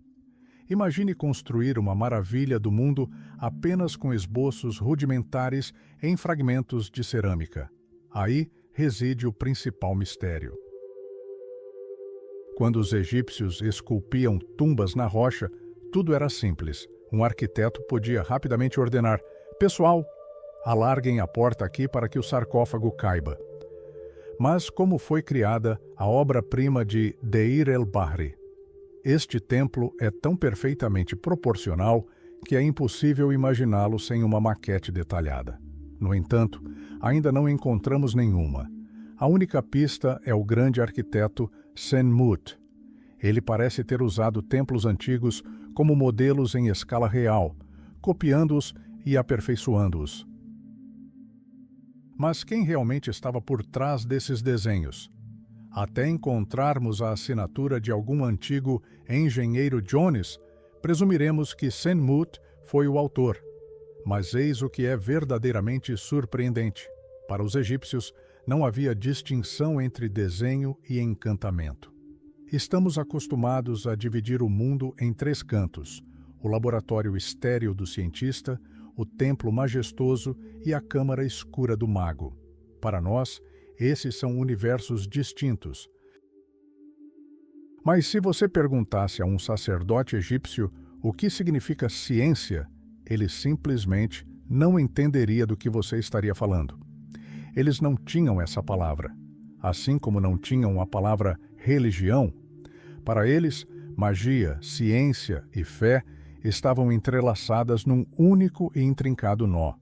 Speaker 1: Imagine construir uma maravilha do mundo apenas com esboços rudimentares em fragmentos de cerâmica. Aí reside o principal mistério. Quando os egípcios esculpiam tumbas na rocha, tudo era simples. Um arquiteto podia rapidamente ordenar: pessoal, alarguem a porta aqui para que o sarcófago caiba. Mas como foi criada a obra-prima de Deir el-Bahri? Este templo é tão perfeitamente proporcional que é impossível imaginá-lo sem uma maquete detalhada. No entanto, ainda não encontramos nenhuma. A única pista é o grande arquiteto Sen-Mut. Ele parece ter usado templos antigos como modelos em escala real, copiando-os e aperfeiçoando-os. Mas quem realmente estava por trás desses desenhos? Até encontrarmos a assinatura de algum antigo engenheiro Jones, presumiremos que Sen-Mut foi o autor. Mas eis o que é verdadeiramente surpreendente. Para os egípcios, não havia distinção entre desenho e encantamento. Estamos acostumados a dividir o mundo em 3 cantos: o laboratório estéril do cientista, o templo majestoso e a câmara escura do mago. Para nós, esses são universos distintos. Mas se você perguntasse a um sacerdote egípcio o que significa ciência, ele simplesmente não entenderia do que você estaria falando. Eles não tinham essa palavra, assim como não tinham a palavra religião. Para eles, magia, ciência e fé estavam entrelaçadas num único e intrincado nó.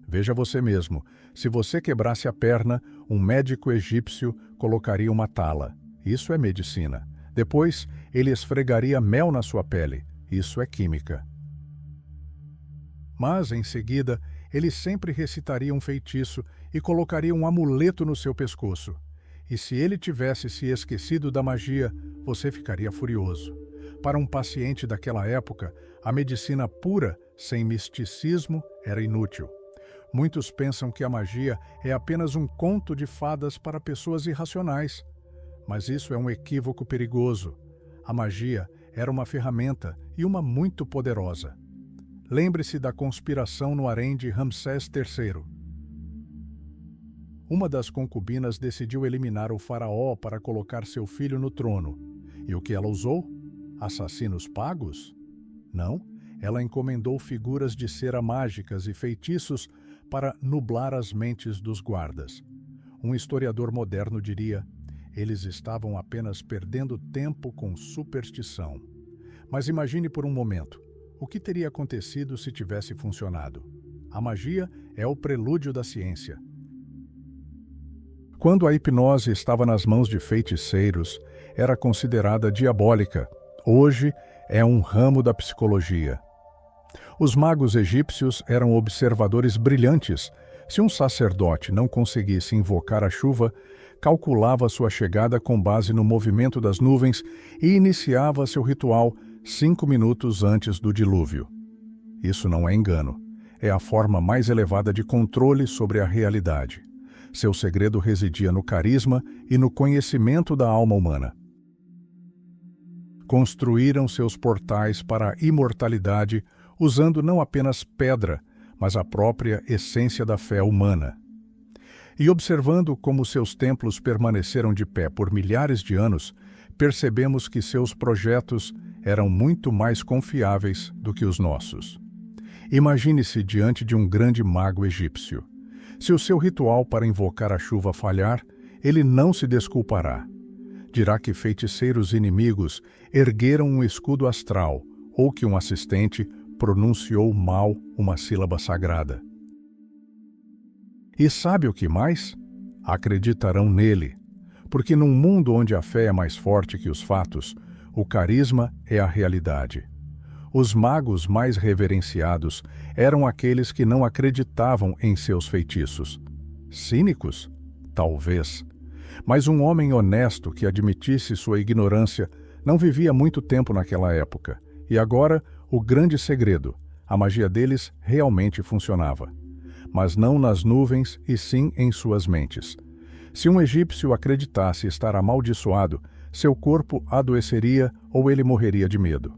Speaker 1: Veja você mesmo, se você quebrasse a perna, um médico egípcio colocaria uma tala. Isso é medicina. Depois, ele esfregaria mel na sua pele. Isso é química. Mas, em seguida, ele sempre recitaria um feitiço e colocaria um amuleto no seu pescoço. E se ele tivesse se esquecido da magia, você ficaria furioso. Para um paciente daquela época, a medicina pura, sem misticismo, era inútil. Muitos pensam que a magia é apenas um conto de fadas para pessoas irracionais. Mas isso é um equívoco perigoso. A magia era uma ferramenta e uma muito poderosa. Lembre-se da conspiração no harém de Ramsés III. Uma das concubinas decidiu eliminar o faraó para colocar seu filho no trono. E o que ela usou? Assassinos pagos? Não, ela encomendou figuras de cera mágicas e feitiços para nublar as mentes dos guardas. Um historiador moderno diria: eles estavam apenas perdendo tempo com superstição. Mas imagine por um momento, o que teria acontecido se tivesse funcionado? A magia é o prelúdio da ciência. Quando a hipnose estava nas mãos de feiticeiros, era considerada diabólica. Hoje é um ramo da psicologia. Os magos egípcios eram observadores brilhantes. Se um sacerdote não conseguisse invocar a chuva, calculava sua chegada com base no movimento das nuvens e iniciava seu ritual 5 minutos antes do dilúvio. Isso não é engano. É a forma mais elevada de controle sobre a realidade. Seu segredo residia no carisma e no conhecimento da alma humana. Construíram seus portais para a imortalidade usando não apenas pedra, mas a própria essência da fé humana. E observando como seus templos permaneceram de pé por milhares de anos, percebemos que seus projetos eram muito mais confiáveis do que os nossos. Imagine-se diante de um grande mago egípcio. Se o seu ritual para invocar a chuva falhar, ele não se desculpará. Dirá que feiticeiros inimigos ergueram um escudo astral ou que um assistente pronunciou mal uma sílaba sagrada. E sabe o que mais? Acreditarão nele, porque num mundo onde a fé é mais forte que os fatos, o carisma é a realidade. Os magos mais reverenciados eram aqueles que não acreditavam em seus feitiços. Cínicos? Talvez. Mas um homem honesto que admitisse sua ignorância não vivia muito tempo naquela época. E agora, o grande segredo: a magia deles realmente funcionava. Mas não nas nuvens e sim em suas mentes. Se um egípcio acreditasse estar amaldiçoado, seu corpo adoeceria ou ele morreria de medo.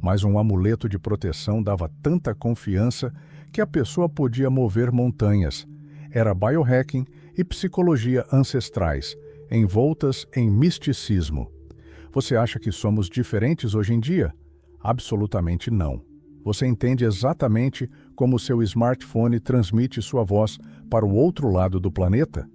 Speaker 1: Mas um amuleto de proteção dava tanta confiança que a pessoa podia mover montanhas. Era biohacking e psicologia ancestrais, envoltas em misticismo. Você acha que somos diferentes hoje em dia? Absolutamente não. Você entende exatamente como seu smartphone transmite sua voz para o outro lado do planeta?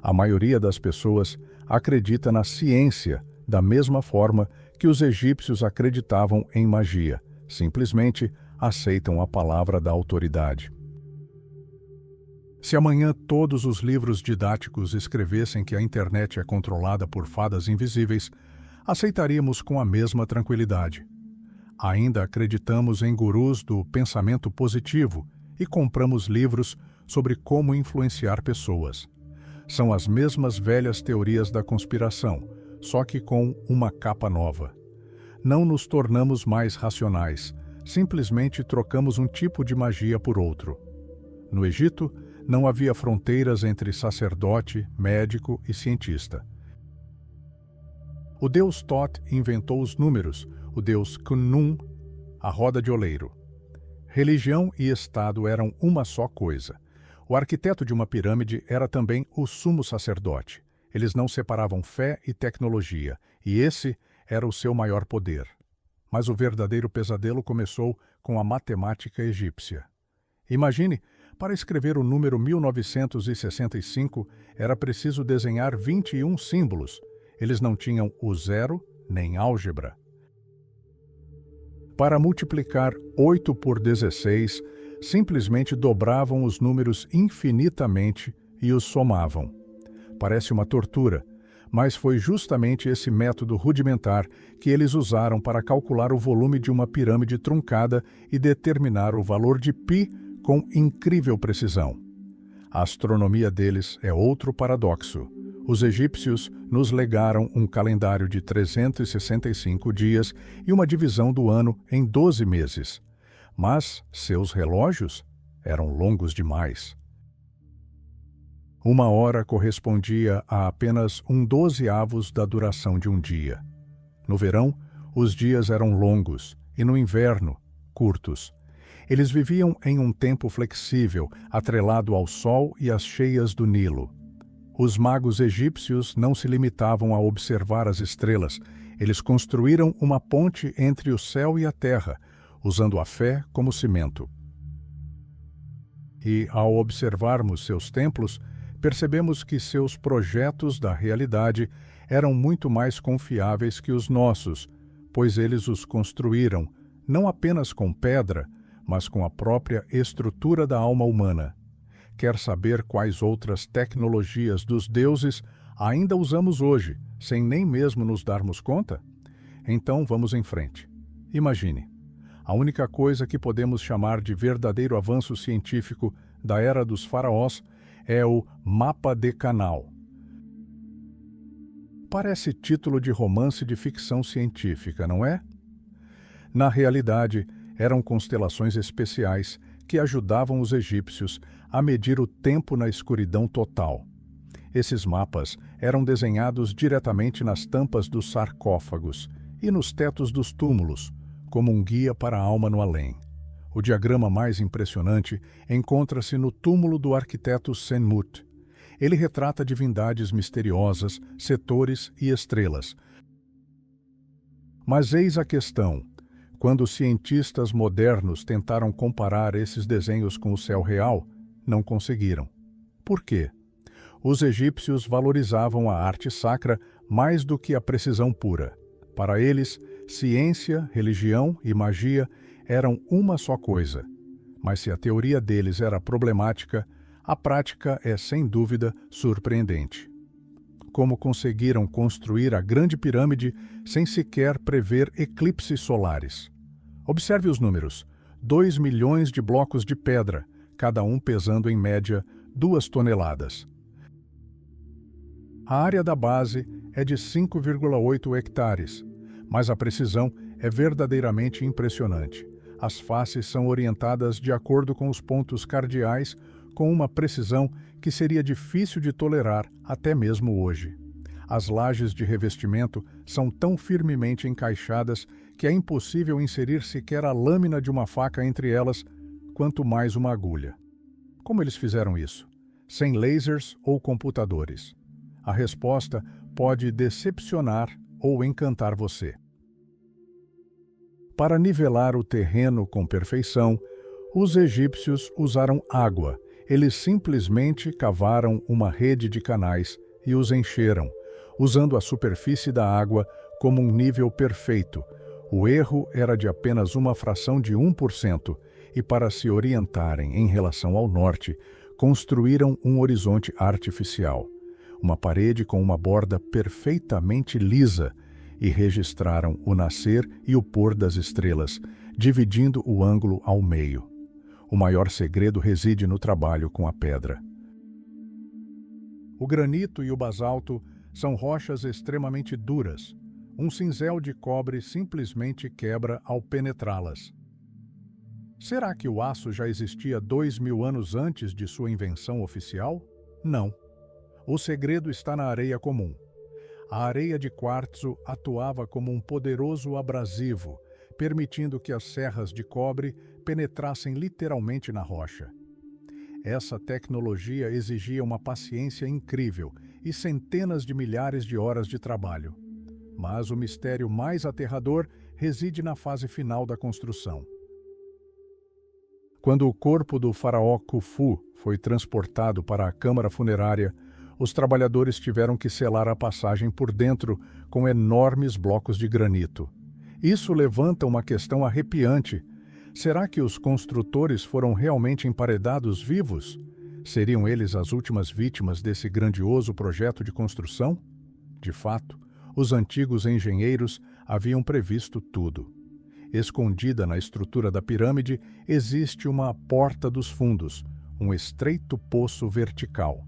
Speaker 1: A maioria das pessoas acredita na ciência da mesma forma que os egípcios acreditavam em magia, simplesmente aceitam a palavra da autoridade. Se amanhã todos os livros didáticos escrevessem que a internet é controlada por fadas invisíveis, aceitaríamos com a mesma tranquilidade. Ainda acreditamos em gurus do pensamento positivo e compramos livros sobre como influenciar pessoas. São as mesmas velhas teorias da conspiração, só que com uma capa nova. Não nos tornamos mais racionais, simplesmente trocamos um tipo de magia por outro. No Egito, não havia fronteiras entre sacerdote, médico e cientista. O deus Thoth inventou os números, o deus Khnum, a roda de oleiro. Religião e Estado eram uma só coisa. O arquiteto de uma pirâmide era também o sumo sacerdote. Eles não separavam fé e tecnologia, e esse era o seu maior poder. Mas o verdadeiro pesadelo começou com a matemática egípcia. Imagine, para escrever o número 1965, era preciso desenhar 21 símbolos. Eles não tinham o zero nem álgebra. Para multiplicar 8 por 16, simplesmente dobravam os números infinitamente e os somavam. Parece uma tortura, mas foi justamente esse método rudimentar que eles usaram para calcular o volume de uma pirâmide truncada e determinar o valor de π com incrível precisão. A astronomia deles é outro paradoxo. Os egípcios nos legaram um calendário de 365 dias e uma divisão do ano em 12 meses. Mas seus relógios eram longos demais. Uma hora correspondia a apenas 1/12 da duração de um dia. No verão, os dias eram longos e no inverno, curtos. Eles viviam em um tempo flexível, atrelado ao sol e às cheias do Nilo. Os magos egípcios não se limitavam a observar as estrelas, eles construíram uma ponte entre o céu e a terra, usando a fé como cimento. E, ao observarmos seus templos, percebemos que seus projetos da realidade eram muito mais confiáveis que os nossos, pois eles os construíram não apenas com pedra, mas com a própria estrutura da alma humana. Quer saber quais outras tecnologias dos deuses ainda usamos hoje, sem nem mesmo nos darmos conta? Então vamos em frente. Imagine, a única coisa que podemos chamar de verdadeiro avanço científico da era dos faraós é o Mapa Decanal. Parece título de romance de ficção científica, não é? Na realidade, eram constelações especiais que ajudavam os egípcios a medir o tempo na escuridão total. Esses mapas eram desenhados diretamente nas tampas dos sarcófagos e nos tetos dos túmulos, como um guia para a alma no além. O diagrama mais impressionante encontra-se no túmulo do arquiteto Senmut. Ele retrata divindades misteriosas, setores e estrelas. Mas eis a questão. Quando cientistas modernos tentaram comparar esses desenhos com o céu real, não conseguiram. Por quê? Os egípcios valorizavam a arte sacra mais do que a precisão pura. Para eles, ciência, religião e magia eram uma só coisa. Mas se a teoria deles era problemática, a prática é, sem dúvida, surpreendente. Como conseguiram construir a Grande Pirâmide sem sequer prever eclipses solares? Observe os números: 2 milhões de blocos de pedra, cada um pesando em média 2 toneladas. A área da base é de 5,8 hectares, mas a precisão é verdadeiramente impressionante. As faces são orientadas de acordo com os pontos cardeais, com uma precisão que seria difícil de tolerar até mesmo hoje. As lajes de revestimento são tão firmemente encaixadas que é impossível inserir sequer a lâmina de uma faca entre elas, quanto mais uma agulha. Como eles fizeram isso? Sem lasers ou computadores. A resposta pode decepcionar ou encantar você. Para nivelar o terreno com perfeição, os egípcios usaram água. Eles simplesmente cavaram uma rede de canais e os encheram. usando a superfície da água como um nível perfeito. O erro era de apenas uma fração de 1%, e para se orientarem em relação ao norte, construíram um horizonte artificial, uma parede com uma borda perfeitamente lisa, e registraram o nascer e o pôr das estrelas, dividindo o ângulo ao meio. O maior segredo reside no trabalho com a pedra. O granito e o basalto são rochas extremamente duras. Um cinzel de cobre simplesmente quebra ao penetrá-las. Será que o aço já existia 2000 anos antes de sua invenção oficial? Não. O segredo está na areia comum. A areia de quartzo atuava como um poderoso abrasivo, permitindo que as serras de cobre penetrassem literalmente na rocha. Essa tecnologia exigia uma paciência incrível e centenas de milhares de horas de trabalho. Mas o mistério mais aterrador reside na fase final da construção. Quando o corpo do faraó Khufu foi transportado para a câmara funerária, os trabalhadores tiveram que selar a passagem por dentro com enormes blocos de granito. Isso levanta uma questão arrepiante. Será que os construtores foram realmente emparedados vivos? Seriam eles as últimas vítimas desse grandioso projeto de construção? De fato, os antigos engenheiros haviam previsto tudo. Escondida na estrutura da pirâmide existe uma porta dos fundos, um estreito poço vertical.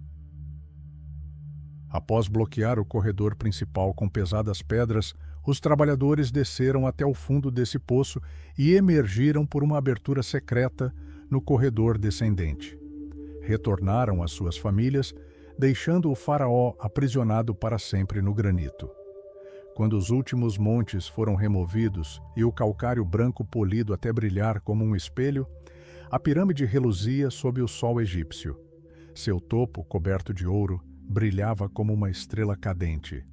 Speaker 1: Após bloquear o corredor principal com pesadas pedras, os trabalhadores desceram até o fundo desse poço e emergiram por uma abertura secreta no corredor descendente. Retornaram às suas famílias, deixando o faraó aprisionado para sempre no granito. Quando os últimos montes foram removidos e o calcário branco polido até brilhar como um espelho, a pirâmide reluzia sob o sol egípcio. Seu topo, coberto de ouro, brilhava como uma estrela cadente.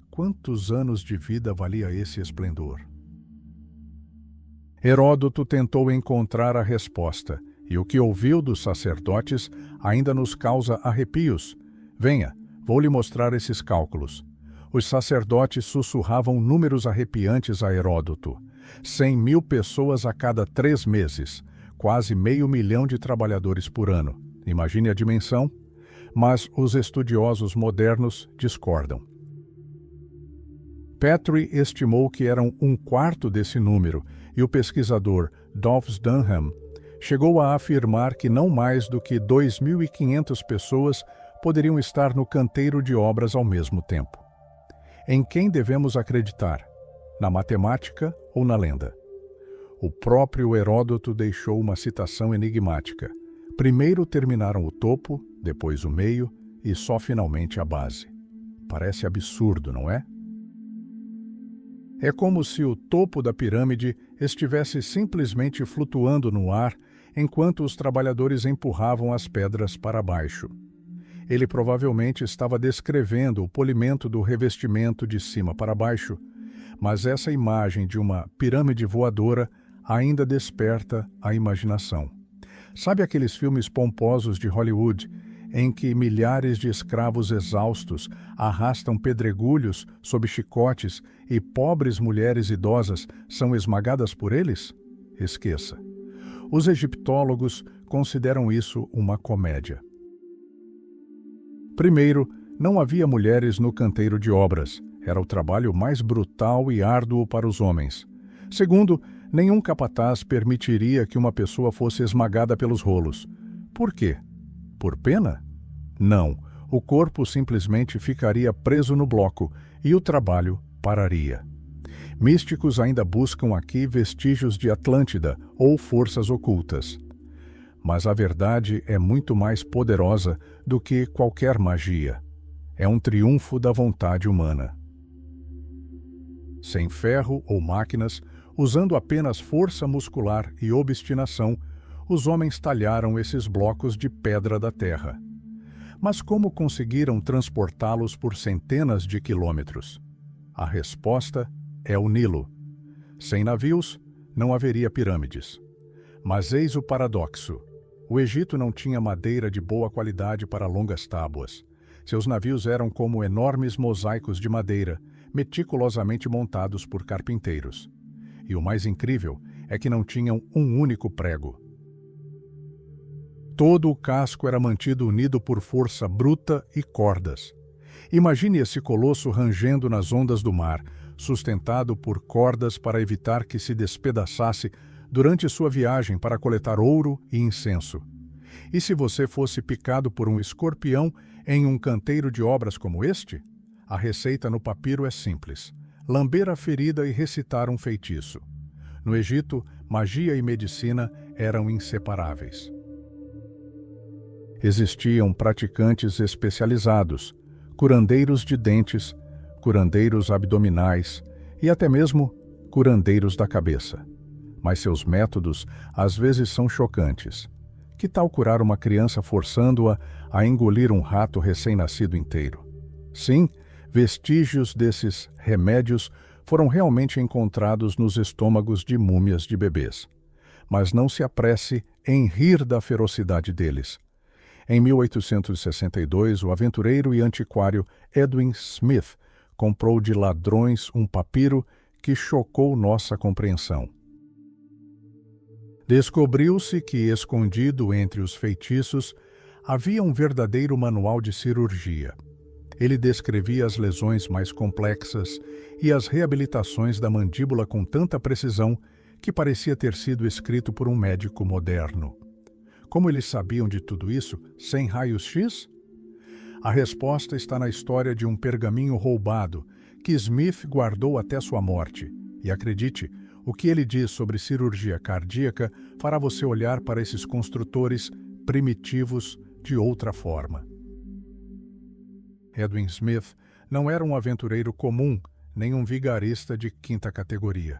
Speaker 1: Quantos anos de vida valia esse esplendor? Heródoto tentou encontrar a resposta, e o que ouviu dos sacerdotes ainda nos causa arrepios. Venha, vou lhe mostrar esses cálculos. Os sacerdotes sussurravam números arrepiantes a Heródoto. 100.000 pessoas a cada 3 meses, quase 500 mil de trabalhadores por ano. Imagine a dimensão. Mas os estudiosos modernos discordam. Petrie estimou que eram 1/4 desse número, e o pesquisador Dolph Dunham chegou a afirmar que não mais do que 2.500 pessoas poderiam estar no canteiro de obras ao mesmo tempo. Em quem devemos acreditar? Na matemática ou na lenda? O próprio Heródoto deixou uma citação enigmática. Primeiro terminaram o topo, depois o meio e só finalmente a base. Parece absurdo, não é? É como se o topo da pirâmide estivesse simplesmente flutuando no ar enquanto os trabalhadores empurravam as pedras para baixo. Ele provavelmente estava descrevendo o polimento do revestimento de cima para baixo, mas essa imagem de uma pirâmide voadora ainda desperta a imaginação. Sabe aqueles filmes pomposos de Hollywood, em que milhares de escravos exaustos arrastam pedregulhos sob chicotes e pobres mulheres idosas são esmagadas por eles? Esqueça. Os egiptólogos consideram isso uma comédia. Primeiro, não havia mulheres no canteiro de obras. Era o trabalho mais brutal e árduo para os homens. Segundo, nenhum capataz permitiria que uma pessoa fosse esmagada pelos rolos. Por quê? Por pena? Não, o corpo simplesmente ficaria preso no bloco e o trabalho pararia. Místicos ainda buscam aqui vestígios de Atlântida ou forças ocultas. Mas a verdade é muito mais poderosa do que qualquer magia. É um triunfo da vontade humana. Sem ferro ou máquinas, usando apenas força muscular e obstinação, os homens talharam esses blocos de pedra da terra. Mas como conseguiram transportá-los por centenas de quilômetros? A resposta é o Nilo. Sem navios, não haveria pirâmides. Mas eis o paradoxo. O Egito não tinha madeira de boa qualidade para longas tábuas. Seus navios eram como enormes mosaicos de madeira, meticulosamente montados por carpinteiros. E o mais incrível é que não tinham um único prego. Todo o casco era mantido unido por força bruta e cordas. Imagine esse colosso rangendo nas ondas do mar, sustentado por cordas para evitar que se despedaçasse durante sua viagem para coletar ouro e incenso. E se você fosse picado por um escorpião em um canteiro de obras como este? A receita no papiro é simples: lamber a ferida e recitar um feitiço. No Egito, magia e medicina eram inseparáveis. Existiam praticantes especializados, curandeiros de dentes, curandeiros abdominais e até mesmo curandeiros da cabeça. Mas seus métodos às vezes são chocantes. Que tal curar uma criança forçando-a a engolir um rato recém-nascido inteiro? Sim, vestígios desses remédios foram realmente encontrados nos estômagos de múmias de bebês. Mas não se apresse em rir da ferocidade deles. Em 1862, o aventureiro e antiquário Edwin Smith comprou de ladrões um papiro que chocou nossa compreensão. Descobriu-se que, escondido entre os feitiços, havia um verdadeiro manual de cirurgia. Ele descrevia as lesões mais complexas e as reabilitações da mandíbula com tanta precisão que parecia ter sido escrito por um médico moderno. Como eles sabiam de tudo isso sem raios-x? A resposta está na história de um pergaminho roubado que Smith guardou até sua morte. E acredite, o que ele diz sobre cirurgia cardíaca fará você olhar para esses construtores primitivos de outra forma. Edwin Smith não era um aventureiro comum, nem um vigarista de quinta categoria.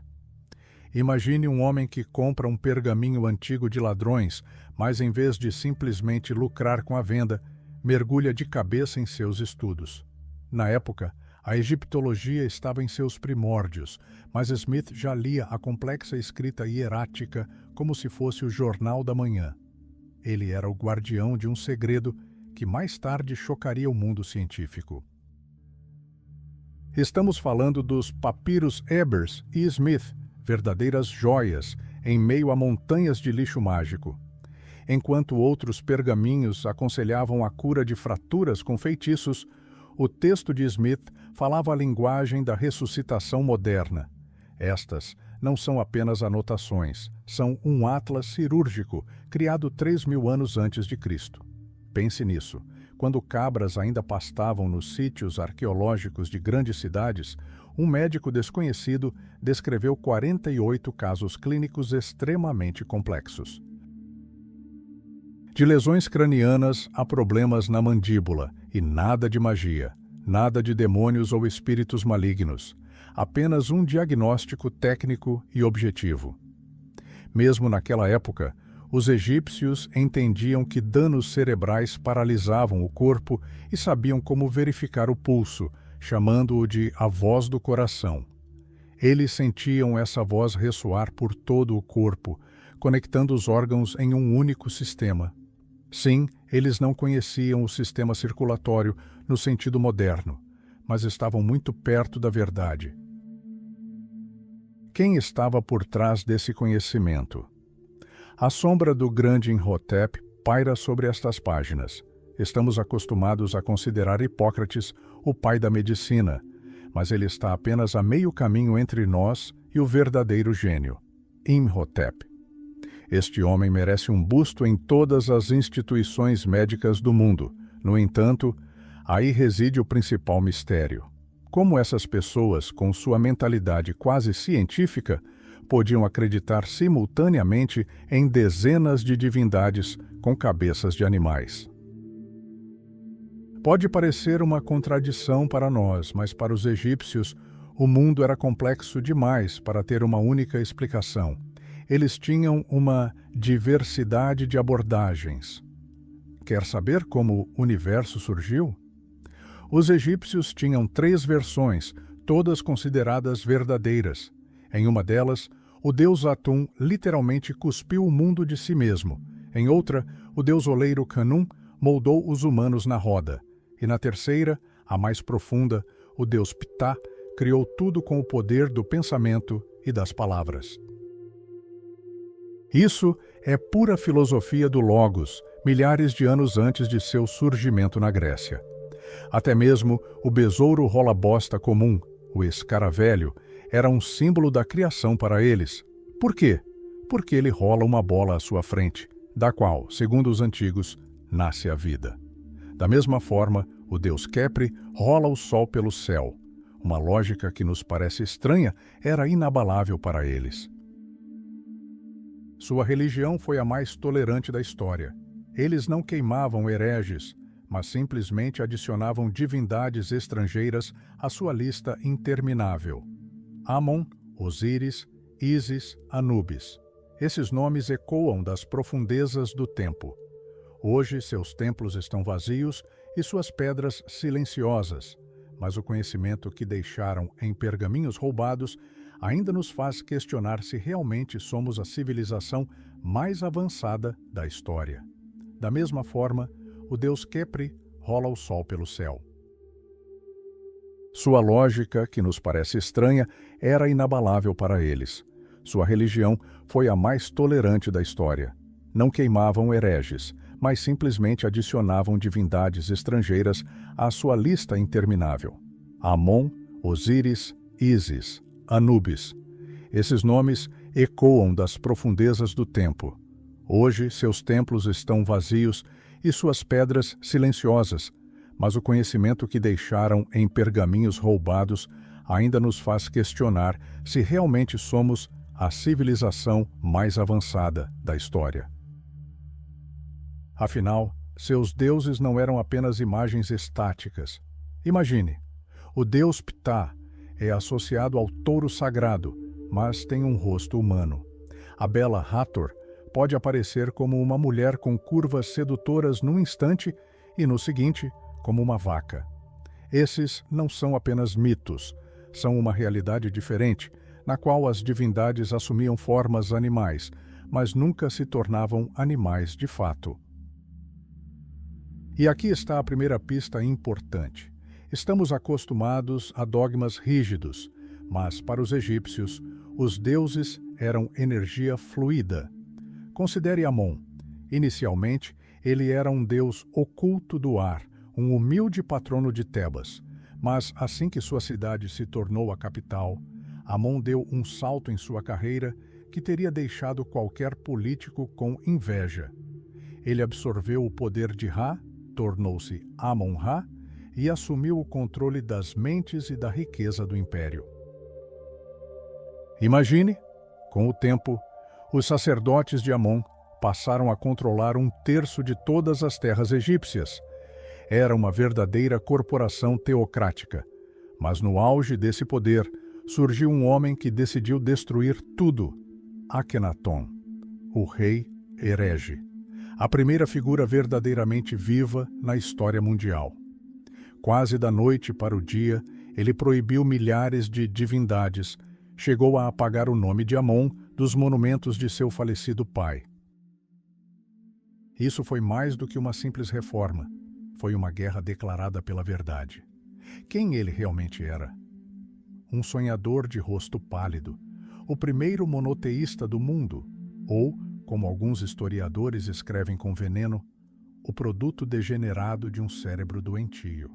Speaker 1: Imagine um homem que compra um pergaminho antigo de ladrões, mas em vez de simplesmente lucrar com a venda, mergulha de cabeça em seus estudos. Na época, a egiptologia estava em seus primórdios, mas Smith já lia a complexa escrita hierática como se fosse o jornal da manhã. Ele era o guardião de um segredo que mais tarde chocaria o mundo científico. Estamos falando dos papiros Ebers e Smith, verdadeiras joias em meio a montanhas de lixo mágico. Enquanto outros pergaminhos aconselhavam a cura de fraturas com feitiços, o texto de Smith falava a linguagem da ressuscitação moderna. Estas não são apenas anotações, são um atlas cirúrgico criado 3.000 anos antes de Cristo. Pense nisso. Quando cabras ainda pastavam nos sítios arqueológicos de grandes cidades, um médico desconhecido descreveu 48 casos clínicos extremamente complexos. De lesões cranianas a problemas na mandíbula, e nada de magia, nada de demônios ou espíritos malignos, apenas um diagnóstico técnico e objetivo. Mesmo naquela época, os egípcios entendiam que danos cerebrais paralisavam o corpo e sabiam como verificar o pulso, chamando-o de a voz do coração. Eles sentiam essa voz ressoar por todo o corpo, conectando os órgãos em um único sistema. Sim, eles não conheciam o sistema circulatório no sentido moderno, mas estavam muito perto da verdade. Quem estava por trás desse conhecimento? A sombra do grande Imhotep paira sobre estas páginas. Estamos acostumados a considerar Hipócrates o pai da medicina, mas ele está apenas a meio caminho entre nós e o verdadeiro gênio, Imhotep. Este homem merece um busto em todas as instituições médicas do mundo. No entanto, aí reside o principal mistério. Como essas pessoas, com sua mentalidade quase científica, podiam acreditar simultaneamente em dezenas de divindades com cabeças de animais? Pode parecer uma contradição para nós, mas para os egípcios, o mundo era complexo demais para ter uma única explicação. Eles tinham uma diversidade de abordagens. Quer saber como o universo surgiu? Os egípcios tinham 3 versões, todas consideradas verdadeiras. Em uma delas, o deus Atum literalmente cuspiu o mundo de si mesmo. Em outra, o deus oleiro Khnum moldou os humanos na roda. E na terceira, a mais profunda, o deus Ptah criou tudo com o poder do pensamento e das palavras. Isso é pura filosofia do Logos, milhares de anos antes de seu surgimento na Grécia. Até mesmo o besouro rola-bosta comum, o escaravelho, era um símbolo da criação para eles. Por quê? Porque ele rola uma bola à sua frente, da qual, segundo os antigos, nasce a vida. Da mesma forma, o deus Kepri rola o sol pelo céu. Uma lógica que nos parece estranha era inabalável para eles. Sua religião foi a mais tolerante da história. Eles não queimavam hereges, mas simplesmente adicionavam divindades estrangeiras à sua lista interminável. Amon, Osíris, Ísis, Anubis. Esses nomes ecoam das profundezas do tempo. Hoje seus templos estão vazios e suas pedras silenciosas, mas o conhecimento que deixaram em pergaminhos roubados ainda nos faz questionar se realmente somos a civilização mais avançada da história. Da mesma forma, o deus Kepri rola o sol pelo céu. Sua lógica, que nos parece estranha, era inabalável para eles. Sua religião foi a mais tolerante da história. Não queimavam hereges, mas simplesmente adicionavam divindades estrangeiras à sua lista interminável. Amon, Osíris, Ísis, Anubis. Esses nomes ecoam das profundezas do tempo. Hoje seus templos estão vazios e suas pedras silenciosas, mas o conhecimento que deixaram em pergaminhos roubados ainda nos faz questionar se realmente somos a civilização mais avançada da história. Afinal, seus deuses não eram apenas imagens estáticas. Imagine, o deus Ptah é associado ao touro sagrado, mas tem um rosto humano. A bela Hathor pode aparecer como uma mulher com curvas sedutoras num instante e, no seguinte, como uma vaca. Esses não são apenas mitos, são uma realidade diferente, na qual as divindades assumiam formas animais, mas nunca se tornavam animais de fato. E aqui está a primeira pista importante. Estamos acostumados a dogmas rígidos, mas para os egípcios, os deuses eram energia fluida. Considere Amon. Inicialmente, ele era um deus oculto do ar, um humilde patrono de Tebas. Mas assim que sua cidade se tornou a capital, Amon deu um salto em sua carreira que teria deixado qualquer político com inveja. Ele absorveu o poder de Ra, tornou-se Amon-Ra e assumiu o controle das mentes e da riqueza do império. Imagine, com o tempo, os sacerdotes de Amon passaram a controlar 1/3 de todas as terras egípcias. Era uma verdadeira corporação teocrática. Mas no auge desse poder, surgiu um homem que decidiu destruir tudo: Akhenaton, o rei herege. A primeira figura verdadeiramente viva na história mundial. Quase da noite para o dia, ele proibiu milhares de divindades, chegou a apagar o nome de Amon dos monumentos de seu falecido pai. Isso foi mais do que uma simples reforma. Foi uma guerra declarada pela verdade. Quem ele realmente era? Um sonhador de rosto pálido, o primeiro monoteísta do mundo, ou, como alguns historiadores escrevem com veneno, o produto degenerado de um cérebro doentio.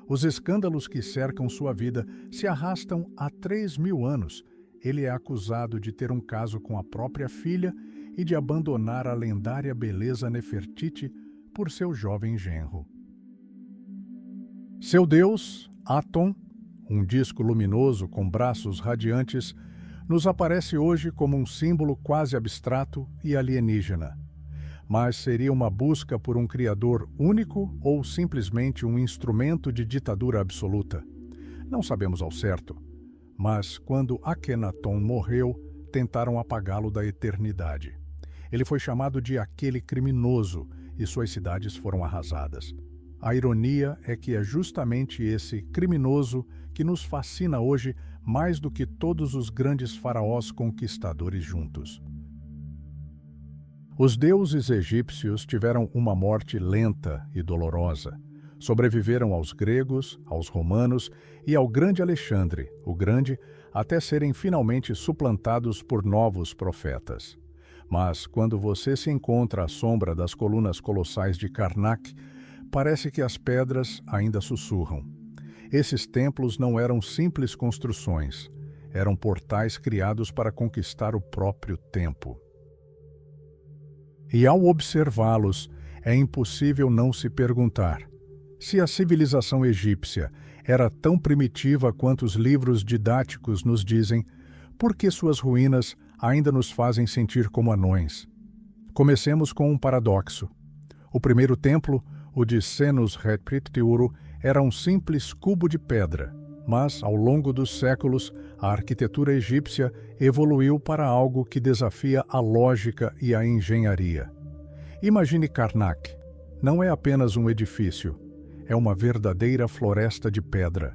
Speaker 1: Os escândalos que cercam sua vida se arrastam há 3.000 anos. Ele é acusado de ter um caso com a própria filha e de abandonar a lendária beleza Nefertiti por seu jovem genro. Seu deus, Aton, um disco luminoso com braços radiantes, nos aparece hoje como um símbolo quase abstrato e alienígena. Mas seria uma busca por um criador único ou simplesmente um instrumento de ditadura absoluta? Não sabemos ao certo, mas quando Akhenaton morreu, tentaram apagá-lo da eternidade. Ele foi chamado de aquele criminoso e suas cidades foram arrasadas. A ironia é que é justamente esse criminoso que nos fascina hoje mais do que todos os grandes faraós conquistadores juntos. Os deuses egípcios tiveram uma morte lenta e dolorosa. Sobreviveram aos gregos, aos romanos e ao grande Alexandre, o Grande, até serem finalmente suplantados por novos profetas. Mas, quando você se encontra à sombra das colunas colossais de Karnak, parece que as pedras ainda sussurram. Esses templos não eram simples construções, eram portais criados para conquistar o próprio tempo. E ao observá-los, é impossível não se perguntar: se a civilização egípcia era tão primitiva quanto os livros didáticos nos dizem, por que suas ruínas ainda nos fazem sentir como anões? Comecemos com um paradoxo. O primeiro templo, o de Senusretpit-Tiuru, era um simples cubo de pedra, mas, ao longo dos séculos, a arquitetura egípcia evoluiu para algo que desafia a lógica e a engenharia. Imagine Karnak. Não é apenas um edifício, é uma verdadeira floresta de pedra.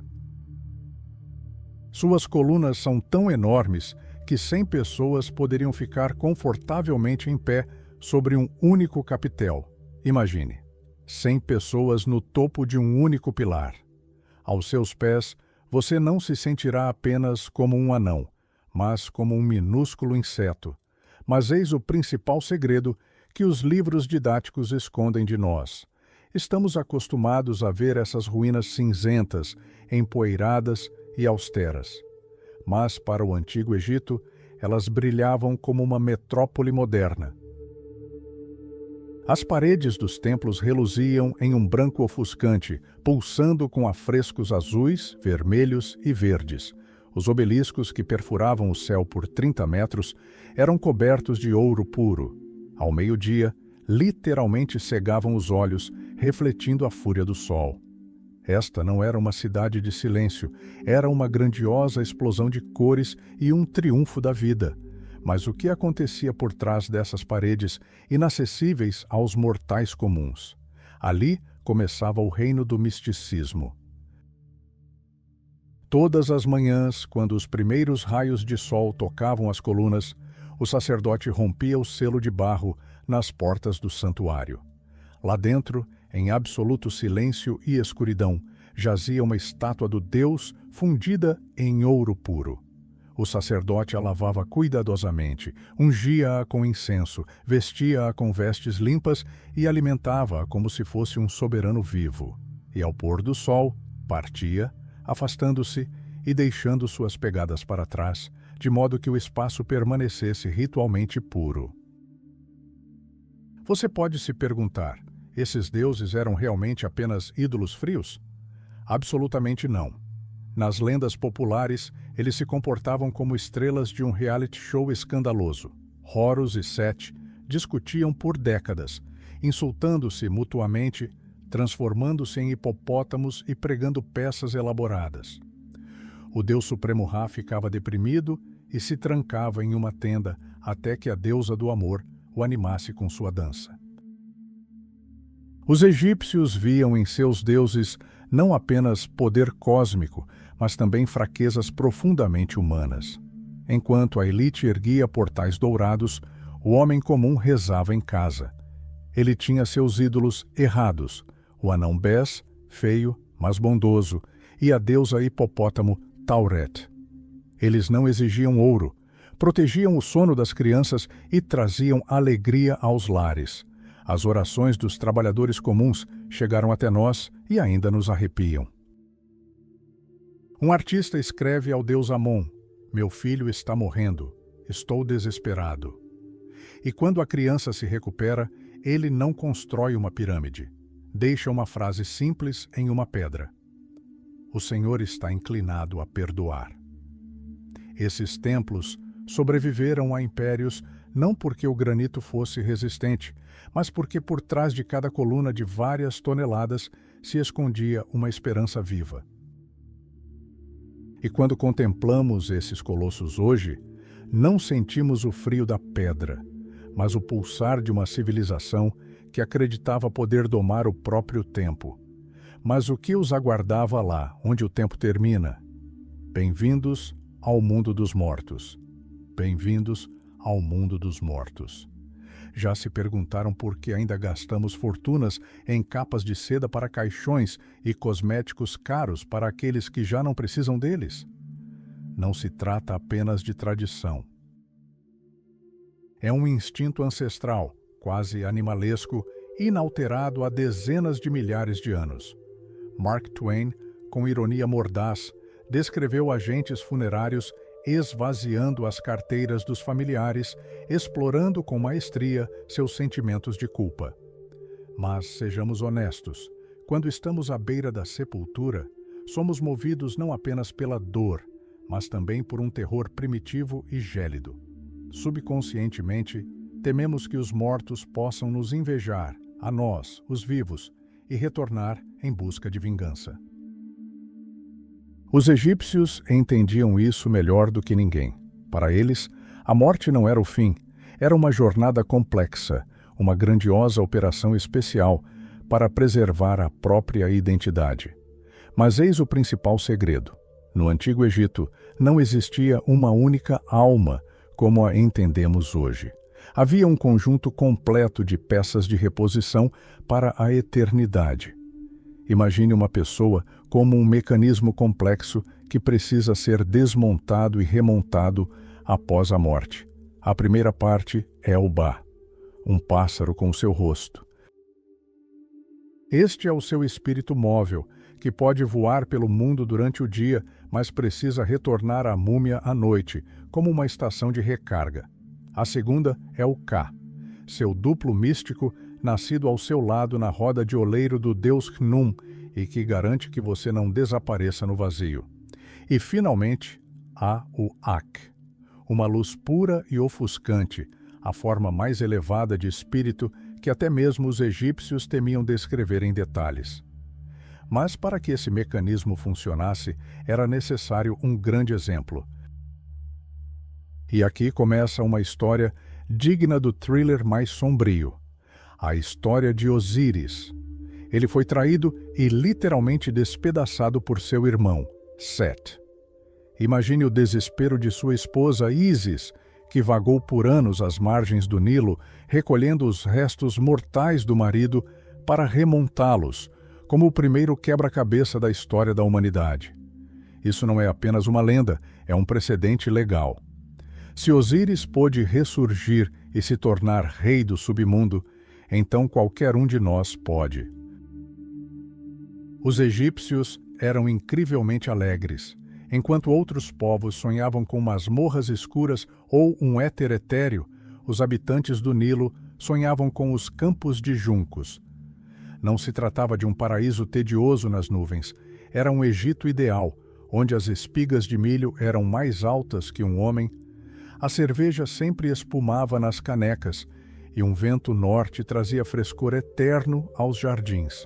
Speaker 1: Suas colunas são tão enormes que 100 pessoas poderiam ficar confortavelmente em pé sobre um único capitel. Imagine, 100 pessoas no topo de um único pilar. Aos seus pés, você não se sentirá apenas como um anão, mas como um minúsculo inseto. Mas eis o principal segredo que os livros didáticos escondem de nós. Estamos acostumados a ver essas ruínas cinzentas, empoeiradas e austeras. Mas, para o Antigo Egito, elas brilhavam como uma metrópole moderna. As paredes dos templos reluziam em um branco ofuscante, pulsando com afrescos azuis, vermelhos e verdes. Os obeliscos que perfuravam o céu por 30 metros eram cobertos de ouro puro. Ao meio-dia, literalmente cegavam os olhos, refletindo a fúria do sol. Esta não era uma cidade de silêncio, era uma grandiosa explosão de cores e um triunfo da vida. Mas o que acontecia por trás dessas paredes, inacessíveis aos mortais comuns? Ali começava o reino do misticismo. Todas as manhãs, quando os primeiros raios de sol tocavam as colunas, o sacerdote rompia o selo de barro nas portas do santuário. Lá dentro, em absoluto silêncio e escuridão, jazia uma estátua do Deus fundida em ouro puro. O sacerdote a lavava cuidadosamente, ungia-a com incenso, vestia-a com vestes limpas e alimentava-a como se fosse um soberano vivo. E ao pôr do sol, partia, afastando-se e deixando suas pegadas para trás, de modo que o espaço permanecesse ritualmente puro. Você pode se perguntar: esses deuses eram realmente apenas ídolos frios? Absolutamente não. Nas lendas populares, eles se comportavam como estrelas de um reality show escandaloso. Horus e Sete discutiam por décadas, insultando-se mutuamente, transformando-se em hipopótamos e pregando peças elaboradas. O deus supremo Ra ficava deprimido e se trancava em uma tenda até que a deusa do amor o animasse com sua dança. Os egípcios viam em seus deuses não apenas poder cósmico, mas também fraquezas profundamente humanas. Enquanto a elite erguia portais dourados, o homem comum rezava em casa. Ele tinha seus ídolos errados: o anão Bes, feio, mas bondoso, e a deusa hipopótamo Tauret. Eles não exigiam ouro, protegiam o sono das crianças e traziam alegria aos lares. As orações dos trabalhadores comuns chegaram até nós e ainda nos arrepiam. Um artista escreve ao deus Amon: "Meu filho está morrendo, estou desesperado." E quando a criança se recupera, ele não constrói uma pirâmide. Deixa uma frase simples em uma pedra: "O Senhor está inclinado a perdoar." Esses templos sobreviveram a impérios não porque o granito fosse resistente, mas porque por trás de cada coluna de várias toneladas se escondia uma esperança viva. E quando contemplamos esses colossos hoje, não sentimos o frio da pedra, mas o pulsar de uma civilização que acreditava poder domar o próprio tempo. Mas o que os aguardava lá, onde o tempo termina? Bem-vindos ao mundo dos mortos. Bem-vindos ao mundo dos mortos. Já se perguntaram por que ainda gastamos fortunas em capas de seda para caixões e cosméticos caros para aqueles que já não precisam deles? Não se trata apenas de tradição. É um instinto ancestral, quase animalesco, inalterado há dezenas de milhares de anos. Mark Twain, com ironia mordaz, descreveu agentes funerários esvaziando as carteiras dos familiares, explorando com maestria seus sentimentos de culpa. Mas sejamos honestos, quando estamos à beira da sepultura, somos movidos não apenas pela dor, mas também por um terror primitivo e gélido. Subconscientemente, tememos que os mortos possam nos invejar, a nós, os vivos, e retornar em busca de vingança. Os egípcios entendiam isso melhor do que ninguém. Para eles, a morte não era o fim, era uma jornada complexa, uma grandiosa operação especial para preservar a própria identidade. Mas eis o principal segredo. No Antigo Egito, não existia uma única alma, como a entendemos hoje. Havia um conjunto completo de peças de reposição para a eternidade. Imagine uma pessoa como um mecanismo complexo que precisa ser desmontado e remontado após a morte. A primeira parte é o Ba, um pássaro com seu rosto. Este é o seu espírito móvel, que pode voar pelo mundo durante o dia, mas precisa retornar à múmia à noite, como uma estação de recarga. A segunda é o Ka, seu duplo místico, nascido ao seu lado na roda de oleiro do deus Khnum e que garante que você não desapareça no vazio. E, finalmente, há o Ak, uma luz pura e ofuscante, a forma mais elevada de espírito que até mesmo os egípcios temiam descrever em detalhes. Mas para que esse mecanismo funcionasse, era necessário um grande exemplo. E aqui começa uma história digna do thriller mais sombrio. A história de Osíris. Ele foi traído e literalmente despedaçado por seu irmão, Set. Imagine o desespero de sua esposa Ísis, que vagou por anos às margens do Nilo, recolhendo os restos mortais do marido para remontá-los, como o primeiro quebra-cabeça da história da humanidade. Isso não é apenas uma lenda, é um precedente legal. Se Osíris pôde ressurgir e se tornar rei do submundo, então qualquer um de nós pode. Os egípcios eram incrivelmente alegres, enquanto outros povos sonhavam com masmorras escuras ou um éter etéreo, os habitantes do Nilo sonhavam com os campos de juncos. Não se tratava de um paraíso tedioso nas nuvens, era um Egito ideal, onde as espigas de milho eram mais altas que um homem, a cerveja sempre espumava nas canecas e um vento norte trazia frescor eterno aos jardins.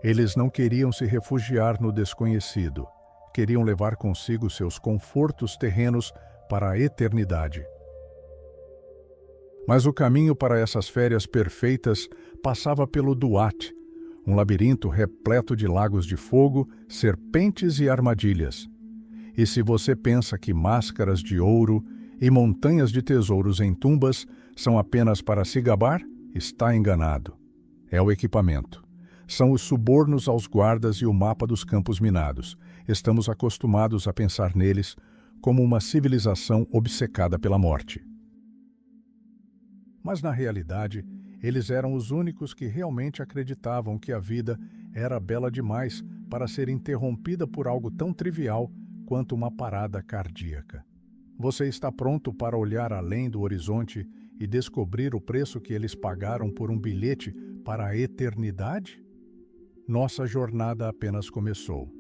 Speaker 1: Eles não queriam se refugiar no desconhecido, queriam levar consigo seus confortos terrenos para a eternidade. Mas o caminho para essas férias perfeitas passava pelo Duat, um labirinto repleto de lagos de fogo, serpentes e armadilhas. E se você pensa que máscaras de ouro e montanhas de tesouros em tumbas são apenas para se gabar, está enganado. É o equipamento. São os subornos aos guardas e o mapa dos campos minados. Estamos acostumados a pensar neles como uma civilização obcecada pela morte. Mas, na realidade, eles eram os únicos que realmente acreditavam que a vida era bela demais para ser interrompida por algo tão trivial quanto uma parada cardíaca. Você está pronto para olhar além do horizonte e descobrir o preço que eles pagaram por um bilhete para a eternidade? Nossa jornada apenas começou.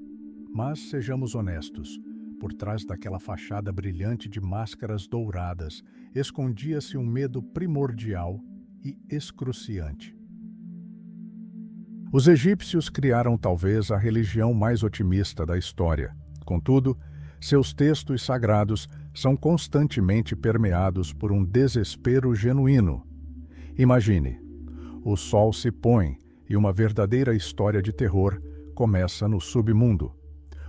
Speaker 1: Mas sejamos honestos, por trás daquela fachada brilhante de máscaras douradas, escondia-se um medo primordial e excruciante. Os egípcios criaram talvez a religião mais otimista da história. Contudo, seus textos sagrados são constantemente permeados por um desespero genuíno. Imagine, o sol se põe e uma verdadeira história de terror começa no submundo.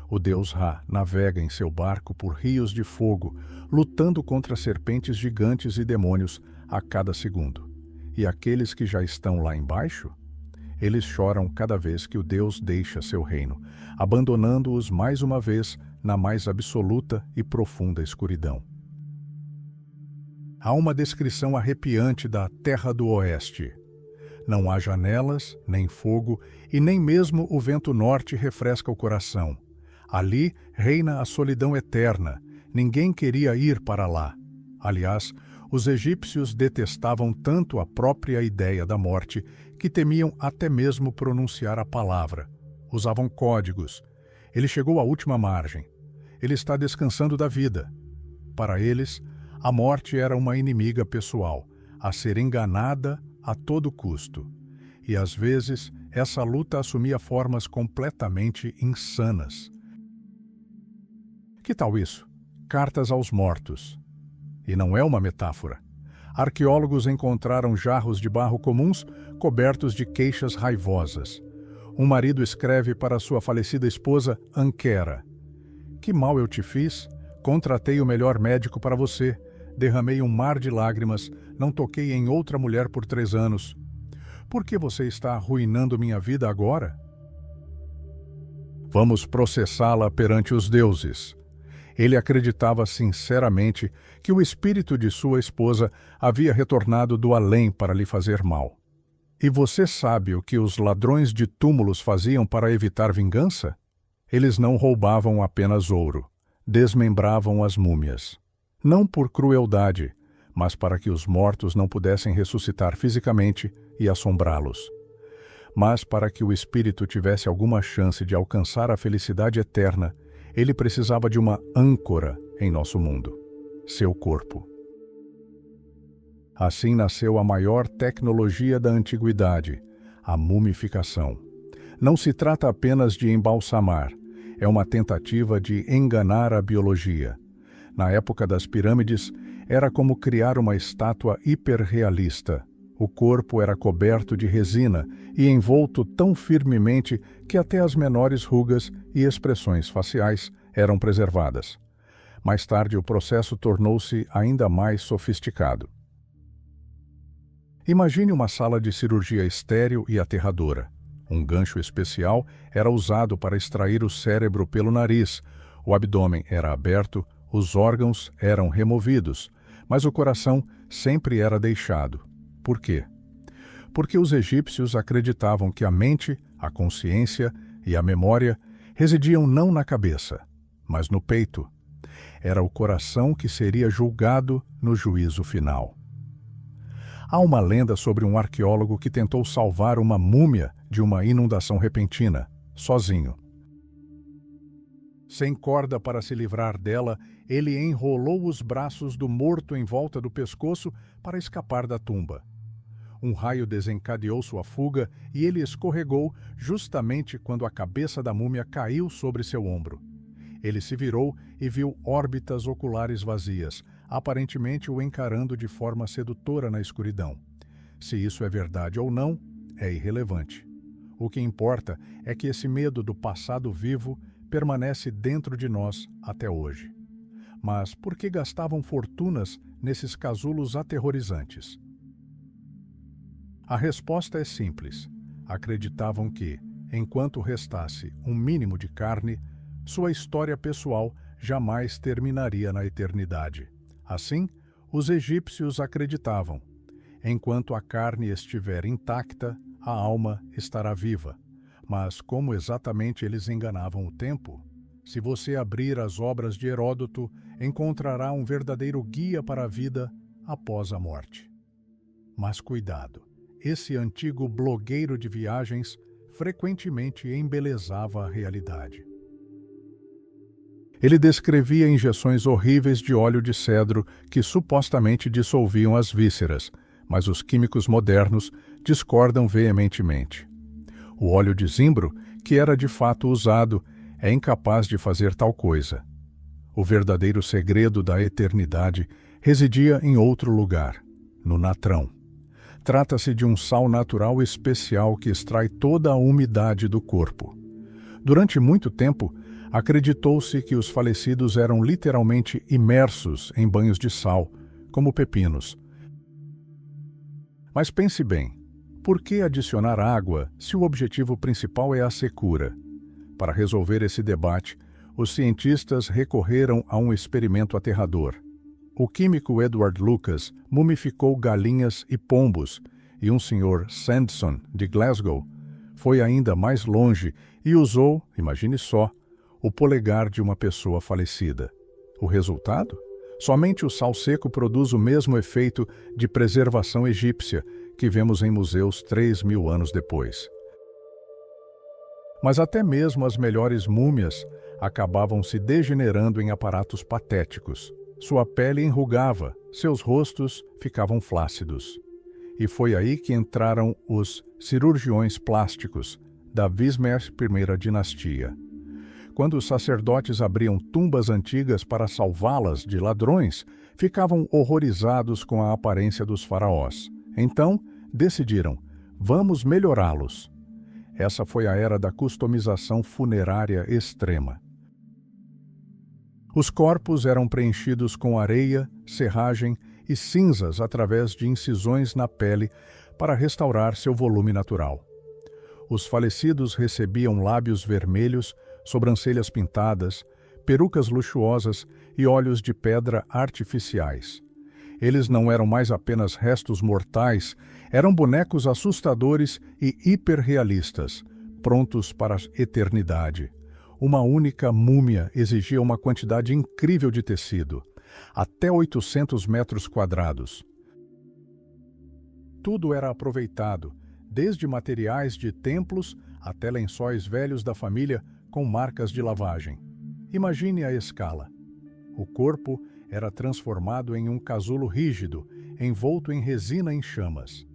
Speaker 1: O deus Ra navega em seu barco por rios de fogo, lutando contra serpentes gigantes e demônios a cada segundo. E aqueles que já estão lá embaixo? Eles choram cada vez que o Deus deixa seu reino, abandonando-os mais uma vez na mais absoluta e profunda escuridão. Há uma descrição arrepiante da Terra do Oeste. Não há janelas, nem fogo, e nem mesmo o vento norte refresca o coração. Ali reina a solidão eterna. Ninguém queria ir para lá. Aliás, os egípcios detestavam tanto a própria ideia da morte que temiam até mesmo pronunciar a palavra. Usavam códigos. Ele chegou à última margem. Ele está descansando da vida. Para eles, a morte era uma inimiga pessoal, a ser enganada a todo custo. E às vezes, essa luta assumia formas completamente insanas. Que tal isso? Cartas aos mortos. E não é uma metáfora. Arqueólogos encontraram jarros de barro comuns cobertos de queixas raivosas. Um marido escreve para sua falecida esposa, Anquera: "Que mal eu te fiz? Contratei o melhor médico para você. Derramei um mar de lágrimas. Não toquei em outra mulher por 3 anos. Por que você está arruinando minha vida agora?" Vamos processá-la perante os deuses. Ele acreditava sinceramente que o espírito de sua esposa havia retornado do além para lhe fazer mal. E você sabe o que os ladrões de túmulos faziam para evitar vingança? Eles não roubavam apenas ouro, desmembravam as múmias. Não por crueldade, mas para que os mortos não pudessem ressuscitar fisicamente e assombrá-los. Mas para que o espírito tivesse alguma chance de alcançar a felicidade eterna, ele precisava de uma âncora em nosso mundo, seu corpo. Assim nasceu a maior tecnologia da antiguidade, a mumificação. Não se trata apenas de embalsamar, é uma tentativa de enganar a biologia. Na época das pirâmides, era como criar uma estátua hiperrealista. O corpo era coberto de resina e envolto tão firmemente que até as menores rugas e expressões faciais eram preservadas. Mais tarde, o processo tornou-se ainda mais sofisticado. Imagine uma sala de cirurgia estéril e aterradora. Um gancho especial era usado para extrair o cérebro pelo nariz, o abdômen era aberto, os órgãos eram removidos, mas o coração sempre era deixado. Por quê? Porque os egípcios acreditavam que a mente, a consciência e a memória residiam não na cabeça, mas no peito. Era o coração que seria julgado no juízo final. Há uma lenda sobre um arqueólogo que tentou salvar uma múmia de uma inundação repentina, sozinho. Sem corda para se livrar dela, ele enrolou os braços do morto em volta do pescoço para escapar da tumba. Um raio desencadeou sua fuga e ele escorregou justamente quando a cabeça da múmia caiu sobre seu ombro. Ele se virou e viu órbitas oculares vazias, aparentemente o encarando de forma sedutora na escuridão. Se isso é verdade ou não, é irrelevante. O que importa é que esse medo do passado vivo permanece dentro de nós até hoje. Mas por que gastavam fortunas nesses casulos aterrorizantes? A resposta é simples. Acreditavam que, enquanto restasse um mínimo de carne, sua história pessoal jamais terminaria na eternidade. Assim, os egípcios acreditavam: enquanto a carne estiver intacta, a alma estará viva. Mas como exatamente eles enganavam o tempo? Se você abrir as obras de Heródoto, encontrará um verdadeiro guia para a vida após a morte. Mas cuidado, esse antigo blogueiro de viagens frequentemente embelezava a realidade. Ele descrevia injeções horríveis de óleo de cedro que supostamente dissolviam as vísceras, mas os químicos modernos discordam veementemente. O óleo de zimbro, que era de fato usado, é incapaz de fazer tal coisa. O verdadeiro segredo da eternidade residia em outro lugar, no natrão. Trata-se de um sal natural especial que extrai toda a umidade do corpo. Durante muito tempo, acreditou-se que os falecidos eram literalmente imersos em banhos de sal, como pepinos. Mas pense bem, por que adicionar água se o objetivo principal é a secura? Para resolver esse debate, os cientistas recorreram a um experimento aterrador. O químico Edward Lucas mumificou galinhas e pombos, e um senhor Sanderson, de Glasgow, foi ainda mais longe e usou, imagine só, o polegar de uma pessoa falecida. O resultado? Somente o sal seco produz o mesmo efeito de preservação egípcia que vemos em museus 3.000 anos depois. Mas até mesmo as melhores múmias acabavam se degenerando em aparatos patéticos. Sua pele enrugava, seus rostos ficavam flácidos. E foi aí que entraram os cirurgiões plásticos da 21ª dinastia. Quando os sacerdotes abriam tumbas antigas para salvá-las de ladrões, ficavam horrorizados com a aparência dos faraós. Então, decidiram, vamos melhorá-los. Essa foi a era da customização funerária extrema. Os corpos eram preenchidos com areia, serragem e cinzas através de incisões na pele para restaurar seu volume natural. Os falecidos recebiam lábios vermelhos, sobrancelhas pintadas, perucas luxuosas e olhos de pedra artificiais. Eles não eram mais apenas restos mortais, eram bonecos assustadores e hiperrealistas, prontos para a eternidade. Uma única múmia exigia uma quantidade incrível de tecido, até 800 metros quadrados. Tudo era aproveitado, desde materiais de templos até lençóis velhos da família com marcas de lavagem. Imagine a escala. O corpo era transformado em um casulo rígido, envolto em resina em chamas.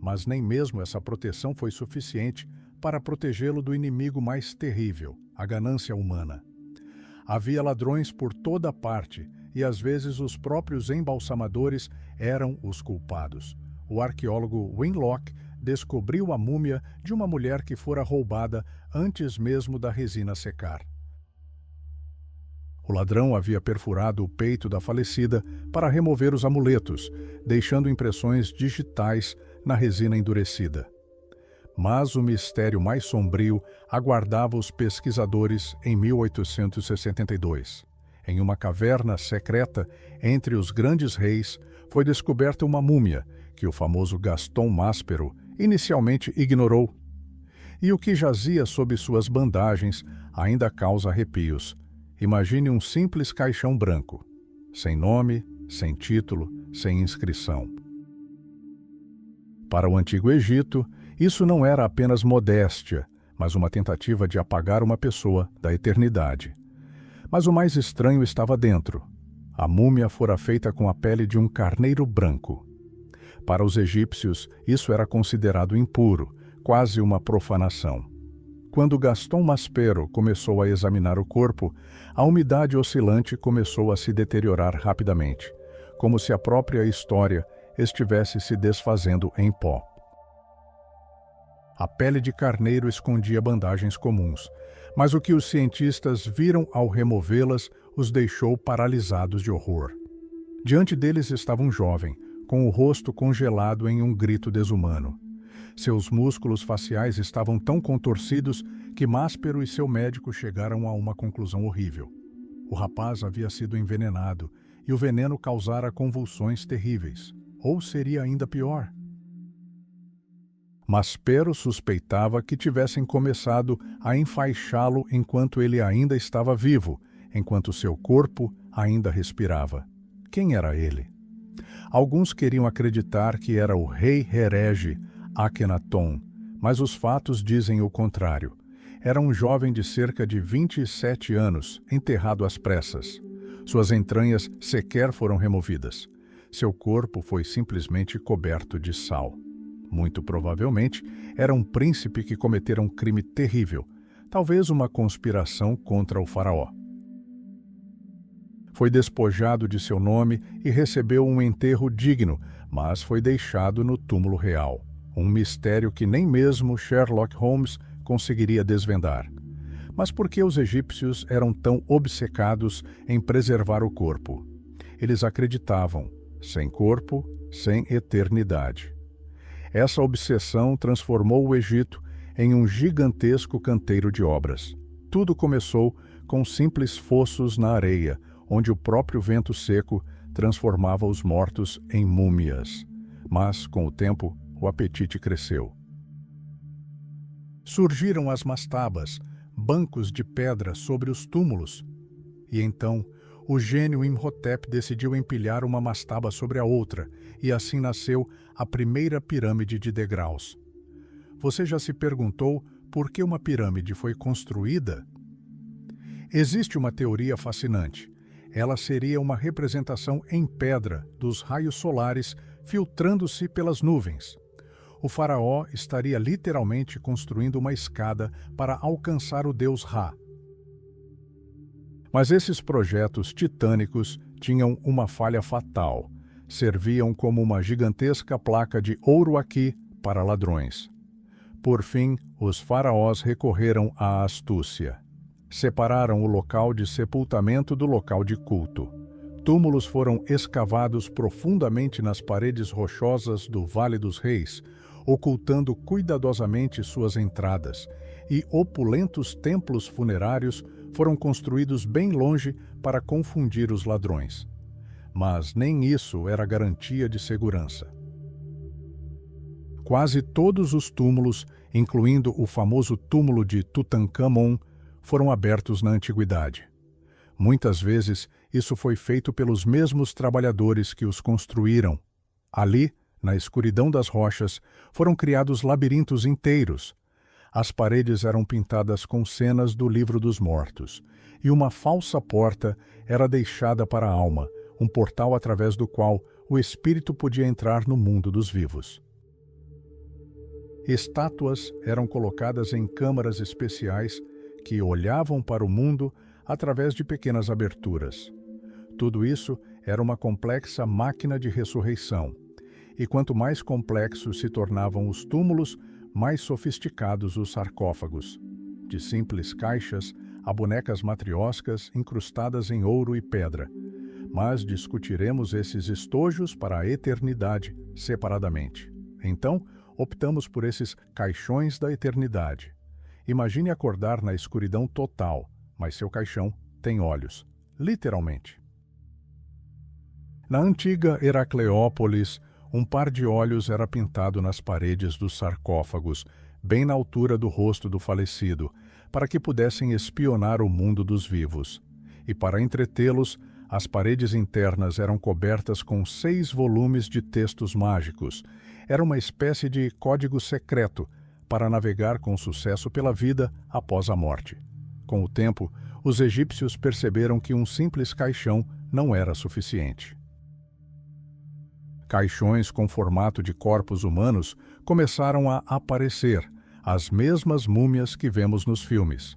Speaker 1: Mas nem mesmo essa proteção foi suficiente para protegê-lo do inimigo mais terrível, a ganância humana. Havia ladrões por toda parte e às vezes os próprios embalsamadores eram os culpados. O arqueólogo Winlock descobriu a múmia de uma mulher que fora roubada antes mesmo da resina secar. O ladrão havia perfurado o peito da falecida para remover os amuletos, deixando impressões digitais na resina endurecida. Mas o mistério mais sombrio aguardava os pesquisadores em 1862. Em uma caverna secreta entre os grandes reis, foi descoberta uma múmia que o famoso Gaston Maspero inicialmente ignorou. E o que jazia sob suas bandagens ainda causa arrepios. Imagine um simples caixão branco, sem nome, sem título, sem inscrição. Para o Antigo Egito, isso não era apenas modéstia, mas uma tentativa de apagar uma pessoa da eternidade. Mas o mais estranho estava dentro. A múmia fora feita com a pele de um carneiro branco. Para os egípcios, isso era considerado impuro, quase uma profanação. Quando Gaston Maspero começou a examinar o corpo, a umidade oscilante começou a se deteriorar rapidamente, como se a própria história estivesse se desfazendo em pó. A pele de carneiro escondia bandagens comuns, mas o que os cientistas viram ao removê-las os deixou paralisados de horror. Diante deles estava um jovem, com o rosto congelado em um grito desumano. Seus músculos faciais estavam tão contorcidos que Maspero e seu médico chegaram a uma conclusão horrível. O rapaz havia sido envenenado e o veneno causara convulsões terríveis. Ou seria ainda pior? Maspero suspeitava que tivessem começado a enfaixá-lo enquanto ele ainda estava vivo, enquanto seu corpo ainda respirava. Quem era ele? Alguns queriam acreditar que era o rei herege Akhenaton, mas os fatos dizem o contrário. Era um jovem de cerca de 27 anos, enterrado às pressas. Suas entranhas sequer foram removidas. Seu corpo foi simplesmente coberto de sal. Muito provavelmente, era um príncipe que cometera um crime terrível, talvez uma conspiração contra o faraó. Foi despojado de seu nome e recebeu um enterro digno, mas foi deixado no túmulo real. Um mistério que nem mesmo Sherlock Holmes conseguiria desvendar. Mas por que os egípcios eram tão obcecados em preservar o corpo? Eles acreditavam, sem corpo, sem eternidade. Essa obsessão transformou o Egito em um gigantesco canteiro de obras. Tudo começou com simples fossos na areia, onde o próprio vento seco transformava os mortos em múmias. Mas, com o tempo, o apetite cresceu. Surgiram as mastabas, bancos de pedra sobre os túmulos. E então, o gênio Imhotep decidiu empilhar uma mastaba sobre a outra, e assim nasceu a primeira pirâmide de degraus. Você já se perguntou por que uma pirâmide foi construída? Existe uma teoria fascinante. Ela seria uma representação em pedra dos raios solares filtrando-se pelas nuvens. O faraó estaria literalmente construindo uma escada para alcançar o deus Ra. Mas esses projetos titânicos tinham uma falha fatal. Serviam como uma gigantesca placa de ouro aqui para ladrões. Por fim, os faraós recorreram à astúcia. Separaram o local de sepultamento do local de culto. Túmulos foram escavados profundamente nas paredes rochosas do Vale dos Reis, ocultando cuidadosamente suas entradas, e opulentos templos funerários foram construídos bem longe para confundir os ladrões. Mas nem isso era garantia de segurança. Quase todos os túmulos, incluindo o famoso túmulo de Tutancâmon, foram abertos na antiguidade. Muitas vezes, isso foi feito pelos mesmos trabalhadores que os construíram. Ali, na escuridão das rochas, foram criados labirintos inteiros. As paredes eram pintadas com cenas do Livro dos Mortos, e uma falsa porta era deixada para a alma, um portal através do qual o espírito podia entrar no mundo dos vivos. Estátuas eram colocadas em câmaras especiais que olhavam para o mundo através de pequenas aberturas. Tudo isso era uma complexa máquina de ressurreição, e quanto mais complexos se tornavam os túmulos, mais sofisticados os sarcófagos. De simples caixas a bonecas matrioscas incrustadas em ouro e pedra. Mas discutiremos esses estojos para a eternidade separadamente. Então, optamos por esses caixões da eternidade. Imagine acordar na escuridão total, mas seu caixão tem olhos, literalmente. Na antiga Heracleópolis, um par de olhos era pintado nas paredes dos sarcófagos, bem na altura do rosto do falecido, para que pudessem espionar o mundo dos vivos. E para entretê-los, as paredes internas eram cobertas com 6 volumes de textos mágicos. Era uma espécie de código secreto para navegar com sucesso pela vida após a morte. Com o tempo, os egípcios perceberam que um simples caixão não era suficiente. Caixões com formato de corpos humanos começaram a aparecer, as mesmas múmias que vemos nos filmes.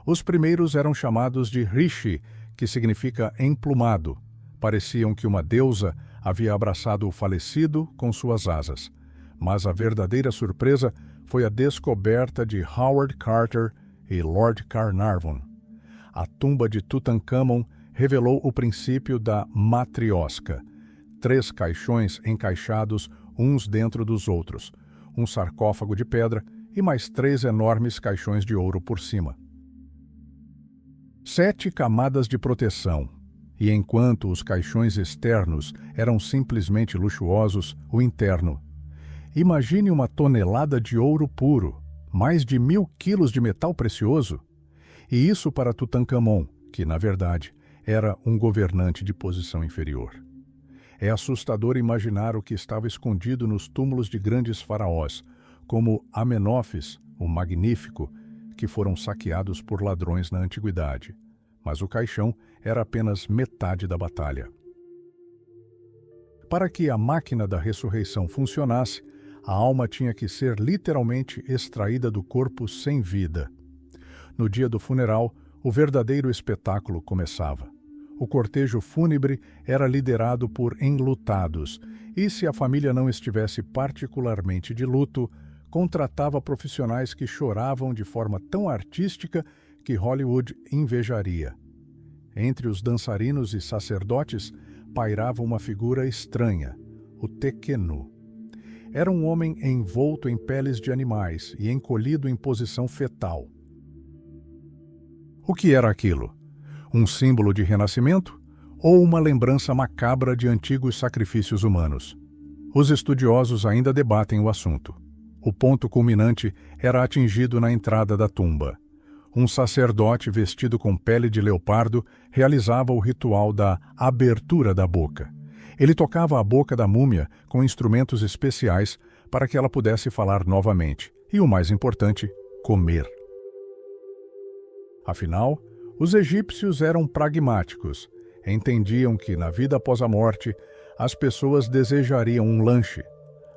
Speaker 1: Os primeiros eram chamados de rishi, que significa emplumado. Pareciam que uma deusa havia abraçado o falecido com suas asas. Mas a verdadeira surpresa foi a descoberta de Howard Carter e Lord Carnarvon. A tumba de Tutancâmon revelou o princípio da matriosca. 3 caixões encaixados uns dentro dos outros, um sarcófago de pedra e mais 3 enormes caixões de ouro por cima. 7 camadas de proteção, e enquanto os caixões externos eram simplesmente luxuosos, o interno. Imagine uma tonelada de ouro puro, mais de 1000 quilos de metal precioso. E isso para Tutancâmon, que, na verdade, era um governante de posição inferior. É assustador imaginar o que estava escondido nos túmulos de grandes faraós, como Amenófis, o Magnífico, que foram saqueados por ladrões na antiguidade. Mas o caixão era apenas metade da batalha. Para que a máquina da ressurreição funcionasse, a alma tinha que ser literalmente extraída do corpo sem vida. No dia do funeral, o verdadeiro espetáculo começava. O cortejo fúnebre era liderado por enlutados, e se a família não estivesse particularmente de luto, contratava profissionais que choravam de forma tão artística que Hollywood invejaria. Entre os dançarinos e sacerdotes pairava uma figura estranha, o Tequenu. Era um homem envolto em peles de animais e encolhido em posição fetal. O que era aquilo? Um símbolo de renascimento ou uma lembrança macabra de antigos sacrifícios humanos? Os estudiosos ainda debatem o assunto. O ponto culminante era atingido na entrada da tumba. Um sacerdote vestido com pele de leopardo realizava o ritual da abertura da boca. Ele tocava a boca da múmia com instrumentos especiais para que ela pudesse falar novamente e, o mais importante, comer. Afinal, os egípcios eram pragmáticos. Entendiam que, na vida após a morte, as pessoas desejariam um lanche.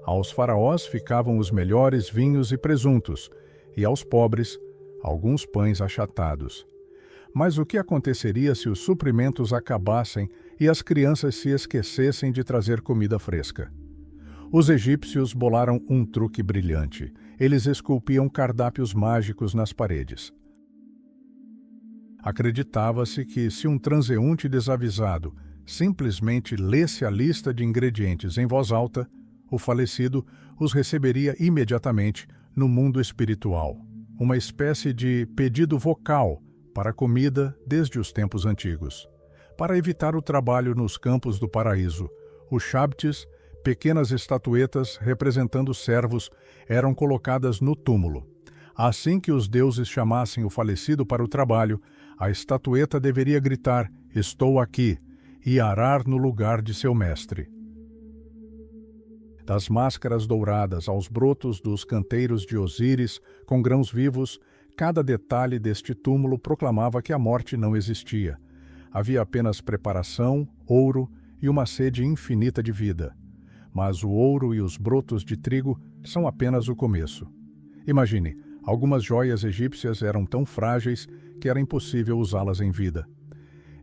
Speaker 1: Aos faraós ficavam os melhores vinhos e presuntos, e aos pobres, alguns pães achatados. Mas o que aconteceria se os suprimentos acabassem e as crianças se esquecessem de trazer comida fresca? Os egípcios bolaram um truque brilhante. Eles esculpiam cardápios mágicos nas paredes. Acreditava-se que, se um transeunte desavisado simplesmente lesse a lista de ingredientes em voz alta, o falecido os receberia imediatamente no mundo espiritual, uma espécie de pedido vocal para a comida desde os tempos antigos. Para evitar o trabalho nos campos do paraíso, os shabtis, pequenas estatuetas representando servos, eram colocadas no túmulo. Assim que os deuses chamassem o falecido para o trabalho, a estatueta deveria gritar: "Estou aqui", e arar no lugar de seu mestre. Das máscaras douradas aos brotos dos canteiros de Osíris, com grãos vivos, cada detalhe deste túmulo proclamava que a morte não existia. Havia apenas preparação, ouro e uma sede infinita de vida. Mas o ouro e os brotos de trigo são apenas o começo. Imagine, algumas joias egípcias eram tão frágeis que era impossível usá-las em vida.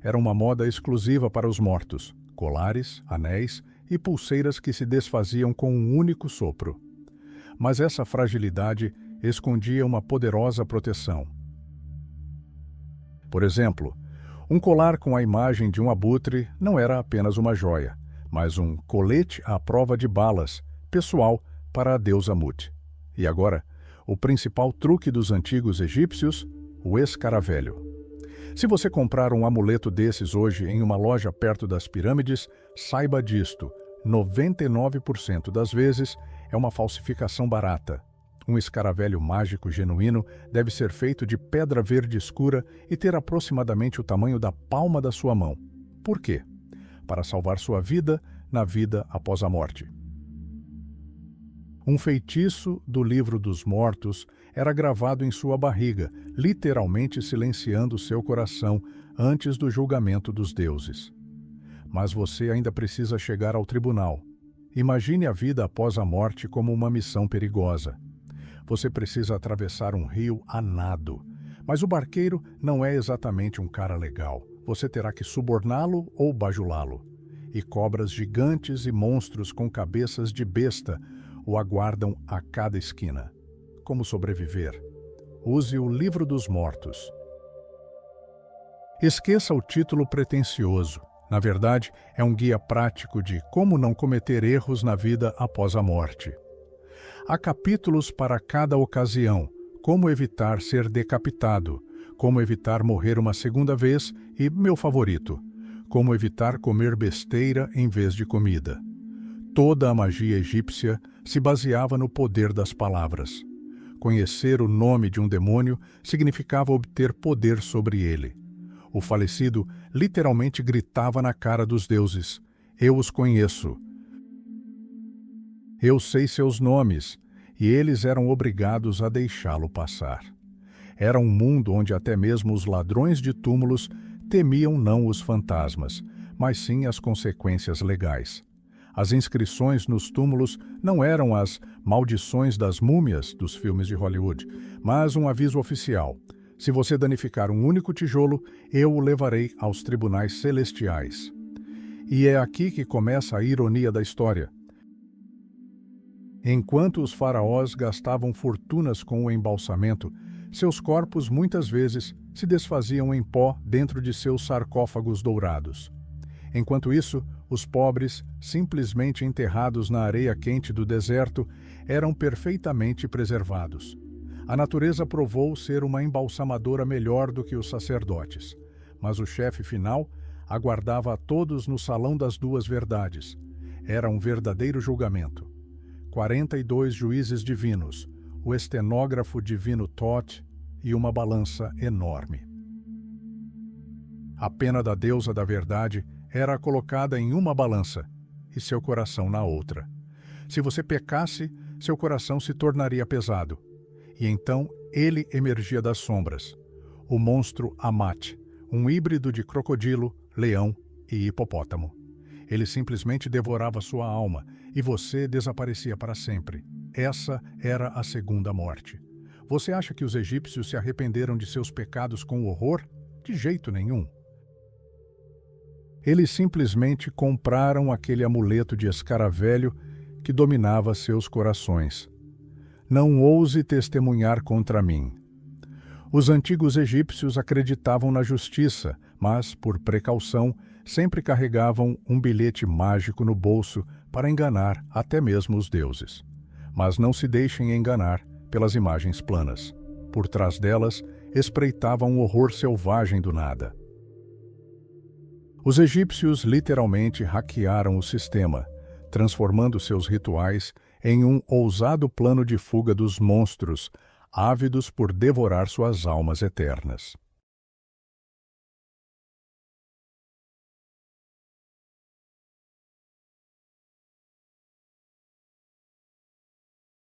Speaker 1: Era uma moda exclusiva para os mortos: colares, anéis e pulseiras que se desfaziam com um único sopro. Mas essa fragilidade escondia uma poderosa proteção. Por exemplo, um colar com a imagem de um abutre não era apenas uma joia, mas um colete à prova de balas, pessoal para a deusa Mut. E agora, o principal truque dos antigos egípcios: o escaravelho. Se você comprar um amuleto desses hoje em uma loja perto das pirâmides, saiba disto: 99% das vezes é uma falsificação barata. Um escaravelho mágico genuíno deve ser feito de pedra verde escura e ter aproximadamente o tamanho da palma da sua mão. Por quê? Para salvar sua vida na vida após a morte. Um feitiço do livro dos mortos era gravado em sua barriga, literalmente silenciando seu coração antes do julgamento dos deuses. Mas você ainda precisa chegar ao tribunal. Imagine a vida após a morte como uma missão perigosa. Você precisa atravessar um rio a nado, mas o barqueiro não é exatamente um cara legal. Você terá que suborná-lo ou bajulá-lo. E cobras gigantes e monstros com cabeças de besta o aguardam a cada esquina. Como sobreviver? Use o livro dos mortos. Esqueça o título pretensioso. Na verdade, é um guia prático de como não cometer erros na vida após a morte. Há capítulos para cada ocasião: como evitar ser decapitado, como evitar morrer uma segunda vez e, meu favorito, como evitar comer besteira em vez de comida. Toda a magia egípcia se baseava no poder das palavras. Conhecer o nome de um demônio significava obter poder sobre ele. O falecido literalmente gritava na cara dos deuses: "Eu os conheço. Eu sei seus nomes", e eles eram obrigados a deixá-lo passar. Era um mundo onde até mesmo os ladrões de túmulos temiam não os fantasmas, mas sim as consequências legais. As inscrições nos túmulos não eram as maldições das múmias dos filmes de Hollywood, mas um aviso oficial: se você danificar um único tijolo, eu o levarei aos tribunais celestiais. E é aqui que começa a ironia da história. Enquanto os faraós gastavam fortunas com o embalsamento, seus corpos muitas vezes se desfaziam em pó dentro de seus sarcófagos dourados. Enquanto isso, Os pobres, simplesmente enterrados na areia quente do deserto, eram perfeitamente preservados. A natureza provou ser uma embalsamadora melhor do que os sacerdotes, mas o chefe final aguardava a todos no Salão das Duas Verdades. Era um verdadeiro julgamento. 42 juízes divinos, o estenógrafo divino Thoth e uma balança enorme. A pena da deusa da verdade era colocada em uma balança e seu coração na outra. Se você pecasse, seu coração se tornaria pesado. E então ele emergia das sombras, o monstro Amat, um híbrido de crocodilo, leão e hipopótamo. Ele simplesmente devorava sua alma e você desaparecia para sempre. Essa era a segunda morte. Você acha que os egípcios se arrependeram de seus pecados com horror? De jeito nenhum. Eles simplesmente compraram aquele amuleto de escaravelho que dominava seus corações. Não ouse testemunhar contra mim. Os antigos egípcios acreditavam na justiça, mas, por precaução, sempre carregavam um bilhete mágico no bolso para enganar até mesmo os deuses. Mas não se deixem enganar pelas imagens planas. Por trás delas, espreitava um horror selvagem do nada. Os egípcios literalmente hackearam o sistema, transformando seus rituais em um ousado plano de fuga dos monstros, ávidos por devorar suas almas eternas.